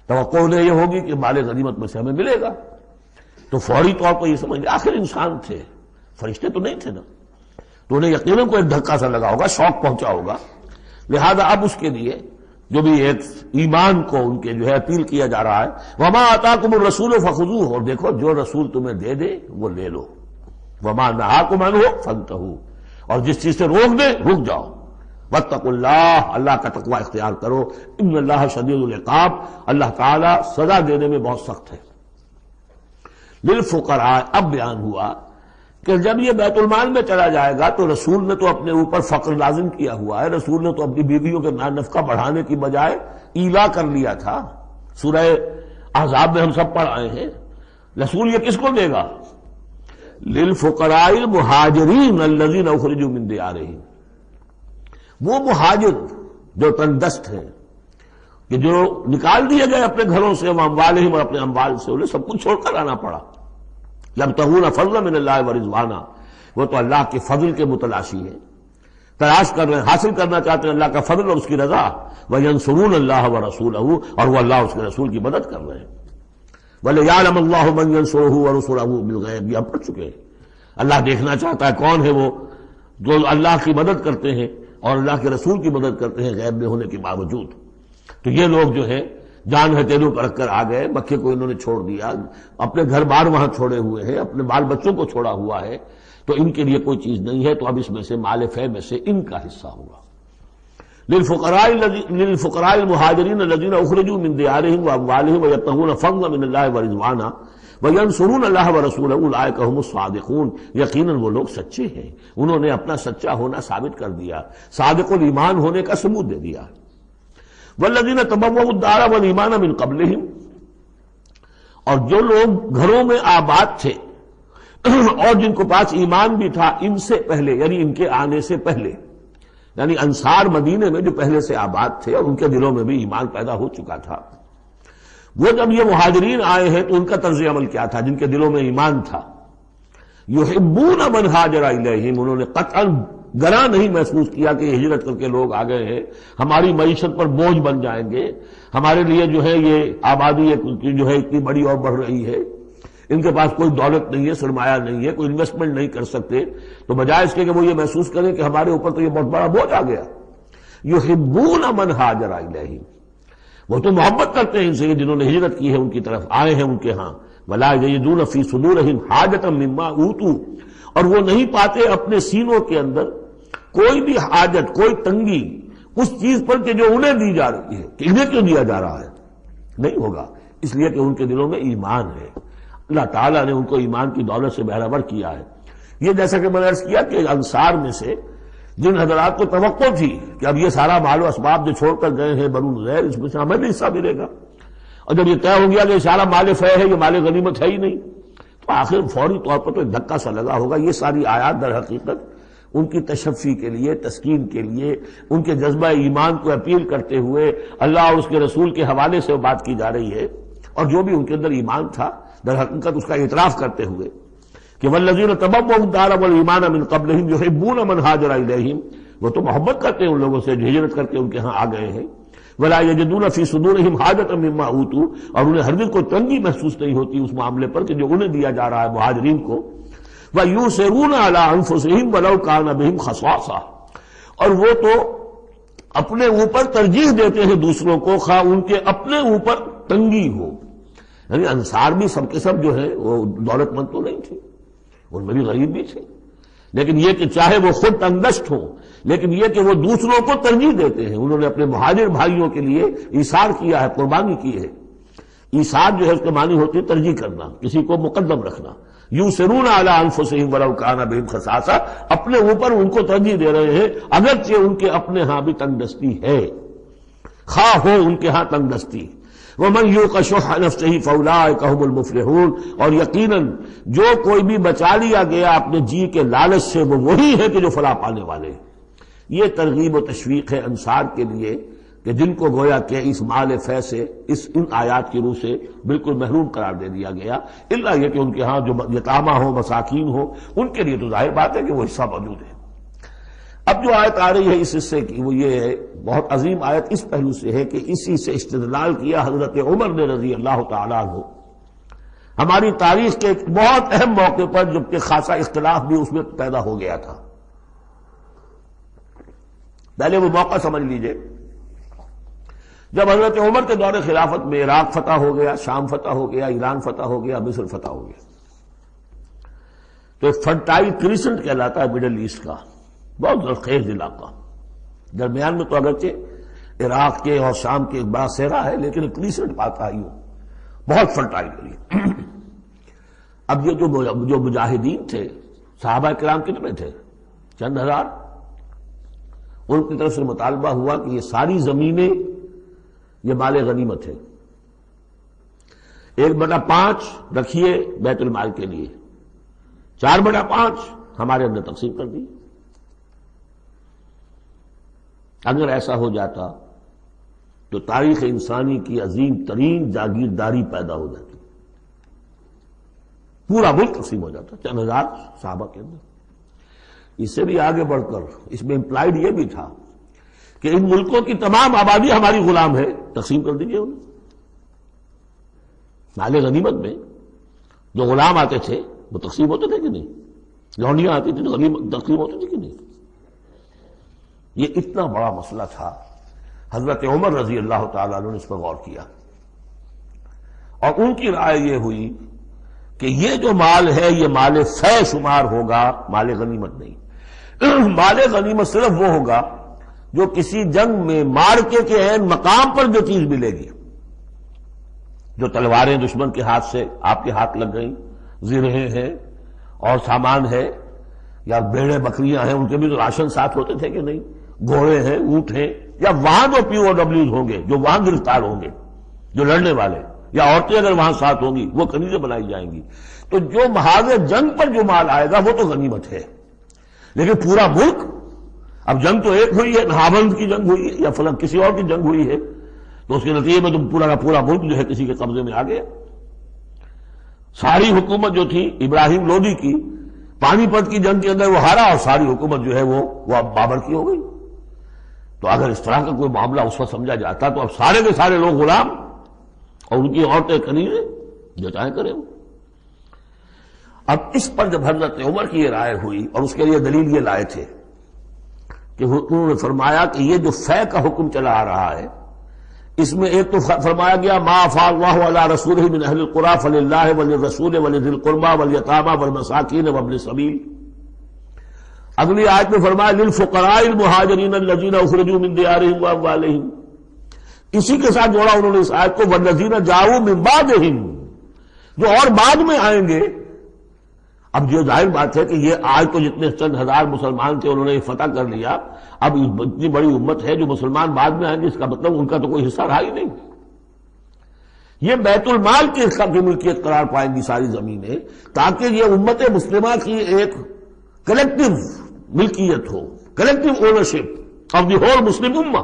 توقع انہیں یہ ہوگی کہ مال غنیمت میں سے ہمیں ملے گا، تو فوری طور پر یہ سمجھ لیں آخر انسان تھے، فرشتے تو نہیں تھے نا، تو انہیں یقیناً کوئی دھکا سا لگا ہوگا، شوق پہنچا ہوگا، لہذا اب اس کے لیے جو بھی ایک ایمان کو ان کے جو ہے اپیل کیا جا رہا ہے، وما آتاکم الرسول فخذوہ، اور دیکھو جو رسول تمہیں دے دے وہ لے لو، وما نہاکم عنہ فانتہوا، اور جس چیز سے روک دے رک جاؤ، واتقوا اللہ، اللہ کا تقوی اختیار کرو، ان اللہ شدید العقاب، اللہ تعالی سزا دینے میں بہت سخت ہے۔ للفقراء، اب بیان ہوا کہ جب یہ بیت المال میں چلا جائے گا تو رسول نے تو اپنے اوپر فقر لازم کیا ہوا ہے، رسول نے تو اپنی بیویوں کے نفقہ بڑھانے کی بجائے ایلا کر لیا تھا، سورہ احزاب میں ہم سب پڑھ آئے ہیں۔ رسول یہ کس کو دے گا؟ للفقراء المہاجرین الذین اخرجوا من دیارہم، وہ مہاجر جو تندست ہیں، کہ جو نکال دیے گئے اپنے گھروں سے، اموالہم، اور اپنے اموال سے، انہیں سب کچھ چھوڑ کر آنا پڑا۔ یبتغون فضلا من اللہ ورضوانا، وہ تو اللہ کے فضل کے متلاشی ہیں، تلاش کر رہے ہیں، حاصل کرنا چاہتے ہیں اللہ کا فضل اور اس کی رضا، وینصرون اللہ ورسولہ، اور وہ اللہ اس کے رسول کی مدد کر رہے ہیں۔ وَلِيَعْلَمَ اللَّهُ مَن يَنصُرُهُ وَرُسُلَهُ بِالْغَیبِ، یہ ہم پڑھ چکے ہیں۔ اللہ دیکھنا چاہتا ہے کون ہے وہ جو اللہ کی مدد کرتے ہیں اور اللہ کے رسول کی مدد کرتے ہیں غیب میں ہونے کے باوجود۔ تو یہ لوگ جو ہے جان ہتھیلیوں پر رکھ کر آ گئے، مکے کو انہوں نے چھوڑ دیا، اپنے گھر بار وہاں چھوڑے ہوئے ہیں، اپنے بال بچوں کو چھوڑا ہوا ہے، تو ان کے لیے کوئی چیز نہیں ہے، تو اب اس میں سے مال فے میں سے ان کا حصہ ہوگا۔ للفقراء المہاجرین الذین اخرجوا من دیارہم واموالہم ویبتغون فضلا من اللہ ورضوانا وینصرون اللہ ورسولہ اولئک هم الصادقون، یقیناً وہ لوگ سچے ہیں، انہوں نے اپنا سچا ہونا ثابت کر دیا، صادق الایمان ہونے کا ثبوت دے دیا۔ والذین تبوؤا الدار والایمان من قبلہم، اور جو لوگ گھروں میں آباد تھے اور جن کو پاس ایمان بھی تھا ان سے پہلے، یعنی ان کے آنے سے پہلے، یعنی انصار مدینے میں جو پہلے سے آباد تھے اور ان کے دلوں میں بھی ایمان پیدا ہو چکا تھا، وہ جب یہ مہاجرین آئے ہیں تو ان کا طرز عمل کیا تھا؟ جن کے دلوں میں ایمان تھا، یحبون من ہاجر الیہم، انہوں نے قطعاً گراں نہیں محسوس کیا کہ یہ ہجرت کر کے لوگ آ گئے ہیں، ہماری معیشت پر بوجھ بن جائیں گے، ہمارے لیے جو ہے یہ آبادی جو ہے اتنی بڑی اور بڑھ رہی ہے، ان کے پاس کوئی دولت نہیں ہے، سرمایہ نہیں ہے، کوئی انویسٹمنٹ نہیں کر سکتے، تو بجائے اس کے کہ وہ یہ محسوس کریں کہ ہمارے اوپر تو یہ بہت بڑا بوجھ آ گیا، یحبون من ہاجر الیہم، وہ تو محبت کرتے ہیں ان سے جنہوں نے ہجرت کی ہے، ان کی طرف آئے ہیں ان کے ہاں، ولا یجدون فی صدورہم حاجۃ مما اوتوا، اور وہ نہیں پاتے اپنے سینوں کے اندر کوئی بھی حاجت، کوئی تنگی اس چیز پر کہ جو انہیں دی جا رہی ہے، کہ انہیں کیوں دیا جا رہا ہے، نہیں ہوگا، اس لیے کہ ان کے دلوں میں ایمان ہے، اللہ تعالیٰ نے ان کو ایمان کی دولت سے بہرہ ور کیا ہے۔ یہ جیسا کہ میں نے عرض کیا کہ انصار میں سے جن حضرات کو توقع تھی کہ اب یہ سارا مال و اسباب جو چھوڑ کر گئے ہیں بنو نذیر، اس میں سے ہمیں بھی حصہ ملے گا، اور جب یہ طے ہو گیا کہ یہ سارا مال فے ہے، یہ مال غنیمت ہے ہی نہیں، تو آخر فوری طور پر تو ایک دھکا سا لگا ہوگا۔ یہ ساری آیات در حقیقت ان کی تشفی کے لیے، تسکین کے لیے، ان کے جذبہ ایمان کو اپیل کرتے ہوئے اللہ اور اس کے رسول کے حوالے سے بات کی جا رہی ہے، اور جو بھی ان کے اندر ایمان تھا در حقیقت اس کا اعتراف کرتے ہوئے کہ والذین تبوؤا الدار والایمان من قبلہم یحبون من ہاجر الیہم، وہ تو محبت کرتے ہیں ان لوگوں سے جو ہجرت کر کے ان کے ہاں آ گئے ہیں، ولا یجدون فی صدورہم حاجۃ مما اوتوا، اور انہیں ہرگز کوئی تنگی محسوس نہیں ہوتی اس معاملے پر کہ جو انہیں دیا جا رہا ہے مہاجرین کو. وَيُؤْثِرُونَ عَلَىٰ أَنفُسِهِمْ وَلَوْ كَانَ بِهِمْ خَصَاصَةٌ، اور وہ تو اپنے اوپر ترجیح دیتے ہیں دوسروں کو خواہ ان کے اپنے اوپر تنگی ہو. یعنی انصار بھی سب کے سب جو ہے وہ دولت مند تو نہیں تھے، ان میں بھی غریب بھی تھے، لیکن یہ کہ چاہے وہ خود تنگدست ہوں، لیکن یہ کہ وہ دوسروں کو ترجیح دیتے ہیں. انہوں نے اپنے مہاجر بھائیوں کے لیے ایثار کیا ہے، قربانی کی ہے. ایثار جو ہے اس کے معنی ہوتی ہے ترجیح کرنا، کسی کو مقدم رکھنا. یؤثرون علی انفسہم ولو کان بہم خصاصہ، اپنے اوپر ان کو ترجیح دے رہے ہیں اگرچہ ان کے اپنے ہاں بھی تنگ دستی ہے، خواہ ہو ان کے ہاں تنگ دستی. ومن یوق شح نفسہ فاولئک هم المفلحون، اور یقیناً جو کوئی بھی بچا لیا گیا اپنے جی کے لالچ سے وہ وہی ہے کہ جو فلاح پانے والے ہیں. یہ ترغیب و تشویق ہے انصار کے لیے کہ جن کو گویا کہ اس مال فے سے ان آیات کی روح سے بالکل محروم قرار دے دیا گیا، الا یہ کہ ان کے ہاں جو یتامہ ہو، مساکین ہو، ان کے لیے تو ظاہر بات ہے کہ وہ حصہ موجود ہے. اب جو آیت آ رہی ہے اس حصے کی وہ یہ ہے، بہت عظیم آیت اس پہلو سے ہے کہ اسی سے استدلال کیا حضرت عمر نے رضی اللہ تعالیٰ عنہ ہماری تاریخ کے ایک بہت اہم موقع پر، جبکہ خاصا اختلاف بھی اس میں پیدا ہو گیا تھا. پہلے وہ موقع سمجھ لیجئے جب حضرت عمر کے دور خلافت میں عراق فتح ہو گیا، شام فتح ہو گیا، ایران فتح ہو گیا، مصر فتح ہو گیا. تو ایک فرٹائل کریسنٹ کہلاتا ہے مڈل ایسٹ کا، بہت زرخیز علاقہ. درمیان میں تو اگرچہ عراق کے اور شام کے ایک بڑا صحرا ہے، لیکن ایک کریسنٹ پاتا ہے، بہت فرٹائل ایریا. اب یہ جو مجاہدین تھے، صحابہ کرام کتنے تھے؟ چند ہزار. ان کی طرف سے مطالبہ ہوا کہ یہ ساری زمینیں یہ مال غنیمت ہے، 1/5 رکھیے بیت المال کے لیے، 4/5 ہمارے اندر تقسیم کر دی. اگر ایسا ہو جاتا تو تاریخ انسانی کی عظیم ترین جاگیرداری پیدا ہو جاتی، پورا ملک تقسیم ہو جاتا چند ہزار صحابہ کے اندر. اس سے بھی آگے بڑھ کر اس میں امپلائڈ یہ بھی تھا کہ ان ملکوں کی تمام آبادی ہماری غلام ہے، تقسیم کر دیجیے انہیں. مال غنیمت میں جو غلام آتے تھے وہ تقسیم ہوتے تھے کہ نہیں؟ لونڈیاں آتی تھی تو غنیمت تقسیم ہوتی تھی کہ نہیں؟ یہ اتنا بڑا مسئلہ تھا. حضرت عمر رضی اللہ تعالیٰ عنہ نے اس پر غور کیا اور ان کی رائے یہ ہوئی کہ یہ جو مال ہے یہ مال فے شمار ہوگا، مال غنیمت نہیں. مال غنیمت صرف وہ ہوگا جو کسی جنگ میں مارکے کے عین مقام پر جو چیز ملے گی، جو تلواریں دشمن کے ہاتھ سے آپ کے ہاتھ لگ گئیں، زرہیں ہیں اور سامان ہے، یا بیڑے بکریاں ہیں، ان کے بھی تو راشن ساتھ ہوتے تھے کہ نہیں، گھوڑے ہیں، اونٹ ہیں، یا وہاں جو پی او ڈبلیوز ہوں گے جو وہاں گرفتار ہوں گے، جو لڑنے والے، یا عورتیں اگر وہاں ساتھ ہوں گی وہ کنیزیں بنائی جائیں گی. تو جو محاذ جنگ پر جو مال آئے گا وہ تو غنیمت ہے. لیکن پورا ملک، اب جنگ تو ایک ہوئی ہے، نہاوند کی جنگ ہوئی ہے یا فلاں کسی اور کی جنگ ہوئی ہے، تو اس کے نتیجے میں تو پورا کا پورا ملک جو ہے کسی کے قبضے میں آ گیا. ساری حکومت جو تھی ابراہیم لودھی کی، پانی پت کی جنگ کے اندر وہ ہارا اور ساری حکومت جو ہے وہ اب بابر کی ہو گئی. تو اگر اس طرح کا کوئی معاملہ اس وقت سمجھا جاتا تو اب سارے کے سارے لوگ غلام اور ان کی عورتیں کنیزیں، جو چاہے کریں. اب اس پر جب حضرت عمر کی یہ رائے ہوئی اور اس کے لیے دلیل یہ لائے تھے کہ انہوں نے فرمایا کہ یہ جو فے کا حکم چلا آ رہا ہے اس میں ایک تو فرمایا گیا ما افاء اللہ علی رسولہ من اہل القری فللہ وللرسول ولذی القربى والیتامى والمساکین وابن السبیل. اگلی آیت میں فرمایا للفقراء المہاجرین الذین اخرجوا من دیارہم واموالہم. اسی کے ساتھ جوڑا انہوں نے اس آیت کو والذین جاؤوا من بعدہم، جو اور بعد میں آئیں گے. اب جو ظاہر بات ہے کہ یہ آج تو جتنے چند ہزار مسلمان تھے انہوں نے فتح کر لیا، اب اتنی بڑی امت ہے جو مسلمان بعد میں آئیں گے، اس کا مطلب ان کا تو کوئی حصہ رہا ہی نہیں. یہ بیت المال کے حصہ کی ملکیت قرار پائیں گی ساری زمینیں، تاکہ یہ امت مسلمہ کی ایک کلیکٹو ملکیت ہو، collective ownership of the whole Muslim Ummah,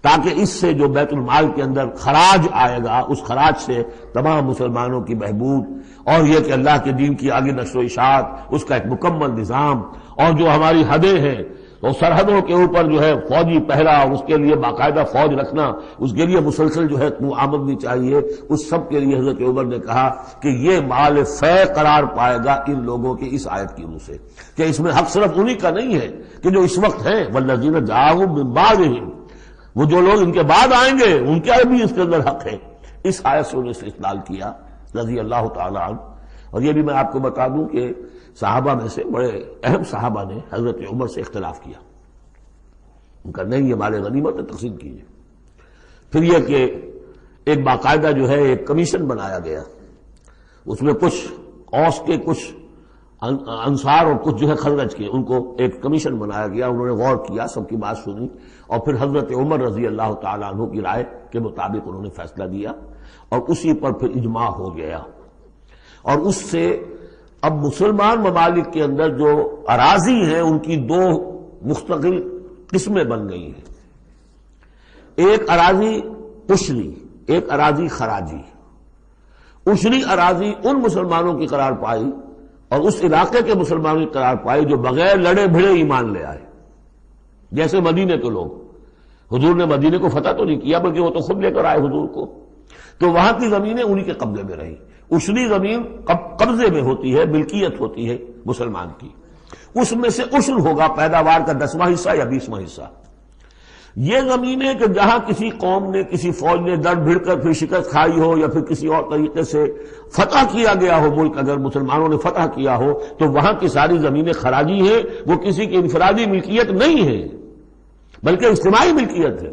تاکہ اس سے جو بیت المال کے اندر خراج آئے گا اس خراج سے تمام مسلمانوں کی بہبود اور یہ کہ اللہ کے دین کی آگے نشر و اشاعت، اس کا ایک مکمل نظام، اور جو ہماری حدیں ہیں تو سرحدوں کے اوپر جو ہے فوجی پہرا، اس کے لیے باقاعدہ فوج رکھنا، اس کے لیے مسلسل جو ہے آمدنی چاہیے، اس سب کے لیے حضرت عمر نے کہا کہ یہ مال فے قرار پائے گا ان لوگوں کی اس آیت کی روح سے، کہ اس میں حق صرف انہی کا نہیں ہے کہ جو اس وقت ہیں، والذین جاءوا من بعدہم، وہ جو لوگ ان کے بعد آئیں گے ان کا بھی اس کے اندر حق ہے۔ اس آیت سے انہیں استدلال کیا رضی اللہ تعالی عنہ۔ اور یہ بھی میں آپ کو بتا دوں کہ صحابہ میں سے بڑے اہم صحابہ نے حضرت عمر سے اختلاف کیا، ان کا نہیں یہ مال غنیمت تقسیم کیجیے۔ پھر یہ کہ ایک باقاعدہ جو ہے ایک کمیشن بنایا گیا، اس میں کچھ اوس کے، کچھ انصار اور کچھ جو ہے خزرج کے، ان کو ایک کمیشن بنایا گیا، انہوں نے غور کیا، سب کی بات سنی، اور پھر حضرت عمر رضی اللہ تعالیٰ عنہ کی رائے کے مطابق انہوں نے فیصلہ دیا، اور اسی پر پھر اجماع ہو گیا۔ اور اس سے اب مسلمان ممالک کے اندر جو اراضی ہیں ان کی دو مستقل قسمیں بن گئی ہیں، ایک اراضی عشری، ایک اراضی خراجی۔ عشری اراضی ان مسلمانوں کی قرار پائی اور اس علاقے کے مسلمانوں کی قرار پائی جو بغیر لڑے بھڑے ایمان لے آئے، جیسے مدینے کے لوگ۔ حضور نے مدینے کو فتح تو نہیں کیا بلکہ وہ تو خود لے کر آئے حضور کو، تو وہاں کی زمینیں انہی کے قبضے میں رہی۔ عشری زمین قبضے میں ہوتی ہے، ملکیت ہوتی ہے مسلمان کی، اس میں سے عشر ہوگا پیداوار کا 10واں حصہ یا 20واں حصہ۔ یہ زمینیں کہ جہاں کسی قوم نے، کسی فوج نے در بھڑ کر پھر شکست کھائی ہو یا پھر کسی اور طریقے سے فتح کیا گیا ہو ملک، اگر مسلمانوں نے فتح کیا ہو تو وہاں کی ساری زمینیں خراجی ہیں، وہ کسی کی انفرادی ملکیت نہیں ہے بلکہ اجتماعی ملکیت ہے۔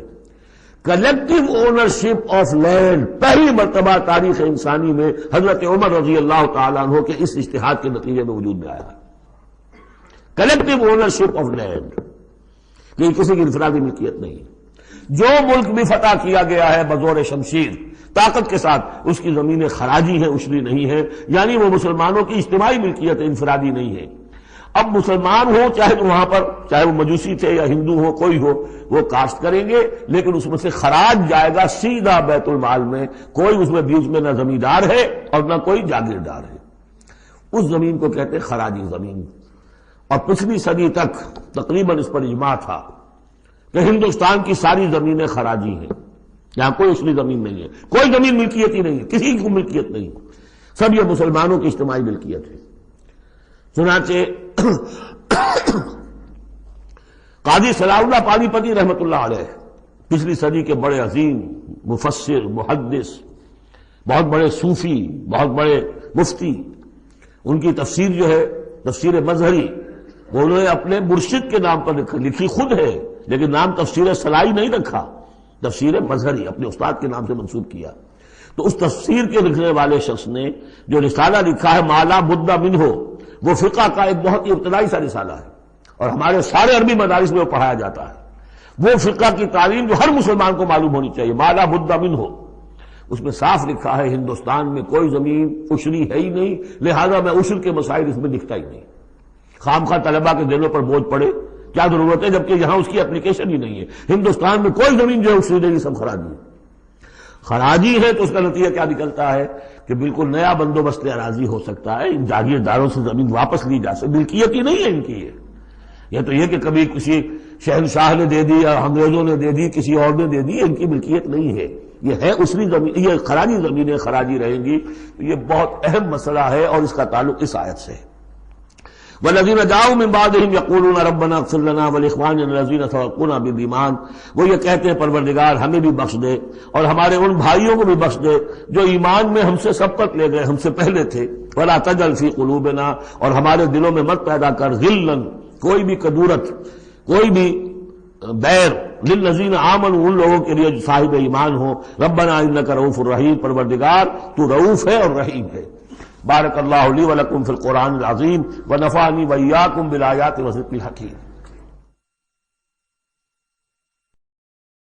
کلیکٹو اونرشپ آف لینڈ پہلی مرتبہ تاریخ انسانی میں حضرت عمر رضی اللہ تعالیٰ عنہ کے اس اجتہاد کے نتیجے میں وجود میں آیا ہے۔ کلیکٹو اونرشپ آف لینڈ، یہ کسی کی انفرادی ملکیت نہیں ہے۔ جو ملک بھی فتح کیا گیا ہے بزور شمشیر طاقت کے ساتھ، اس کی زمینیں خراجی ہیں، عشری نہیں ہے، یعنی وہ مسلمانوں کی اجتماعی ملکیت ہے، انفرادی نہیں ہے۔ اب مسلمان ہو چاہے وہاں پر، چاہے وہ مجوسی تھے یا ہندو ہو، کوئی ہو، وہ کاشت کریں گے، لیکن اس میں سے خراج جائے گا سیدھا بیت المال میں، کوئی اس میں بیچ میں نہ زمیندار ہے اور نہ کوئی جاگیردار ہے۔ اس زمین کو کہتے ہیں خراجی زمین۔ اور پچھلی صدی تک تقریباً اس پر اجماع تھا کہ ہندوستان کی ساری زمینیں خراجی ہیں، یہاں کوئی عشری زمین نہیں ہے، کوئی زمین ملکیت ہی نہیں ہے، کسی کو ملکیت نہیں، سب یہ مسلمانوں کی اجتماعی ملکیت ہے۔ چنانچہ قاضی صلاح اللہ پانی پتی رحمۃ اللہ علیہ پچھلی صدی کے بڑے عظیم مفسر، محدث، بہت بڑے صوفی، بہت بڑے مفتی، ان کی تفسیر جو ہے تفسیر مظہری، وہ انہوں نے اپنے مرشد کے نام پر لکھی خود ہے، لیکن نام تفسیر صلاحی نہیں رکھا، تفسیر مظہری اپنے استاد کے نام سے منسوب کیا۔ تو اس تفسیر کے لکھنے والے شخص نے جو رسالہ لکھا ہے مالا بدھ منہ، وہ فقہ کا ایک بہت ہی ابتدائی سا رسالہ ہے اور ہمارے سارے عربی مدارس میں وہ پڑھایا جاتا ہے۔ وہ فقہ کی تعلیم جو ہر مسلمان کو معلوم ہونی چاہیے، مالا بدھ منہ، اس میں صاف لکھا ہے ہندوستان میں کوئی زمین عشری ہے ہی نہیں، لہذا میں عشر کے مسائل اس میں دکھتا ہی نہیں۔ خام خواہ طلبہ کے دلوں پر بوجھ پڑے، کیا ضرورت ہے جبکہ یہاں اس کی اپلیکیشن ہی نہیں ہے۔ ہندوستان میں کوئی زمین جو ہے عشری نہیں، سب خراجی ہے۔ خراجی ہے تو اس کا نتیجہ کیا نکلتا ہے کہ بالکل نیا بندوبست اراضی ہو سکتا ہے، ان جاگیرداروں سے زمین واپس لی جا سکتی، ملکیت ہی نہیں ہے ان کی۔ یہ تو یہ کہ کبھی کسی شہنشاہ نے دے دی یا انگریزوں نے دے دی، کسی اور نے دے دی، ان کی ملکیت نہیں ہے، یہ ہے عشری زمین، یہ خراجی زمینیں خراجی رہیں گی۔ یہ بہت اہم مسئلہ ہے اور اس کا تعلق اس آیت سے ہے۔ والذین جاءوا من بعدهم یقولون ربنا اغفر لنا ولاخواننا الذین سبقونا بالایمان، وہ یہ کہتے ہیں پروردگار ہمیں بھی بخش دے اور ہمارے ان بھائیوں کو بھی بخش دے جو ایمان میں ہم سے سبقت لے گئے، ہم سے پہلے تھے۔ ولا تجعل فی قلوبنا، اور ہمارے دلوں میں مت پیدا کر غلا، کوئی بھی کدورت، کوئی بھی بیر، للذین آمنوا، ان لوگوں کے لیے جو صاحب ایمان ہو۔ ربنا انک رؤوف الرحیم، پروردگار تو رؤوف ہے اور رحیم ہے۔ بارک اللہ لی ولکم فی القرآن العظیم ونفعنی وإیاکم بالآیات والذکر الحکیم۔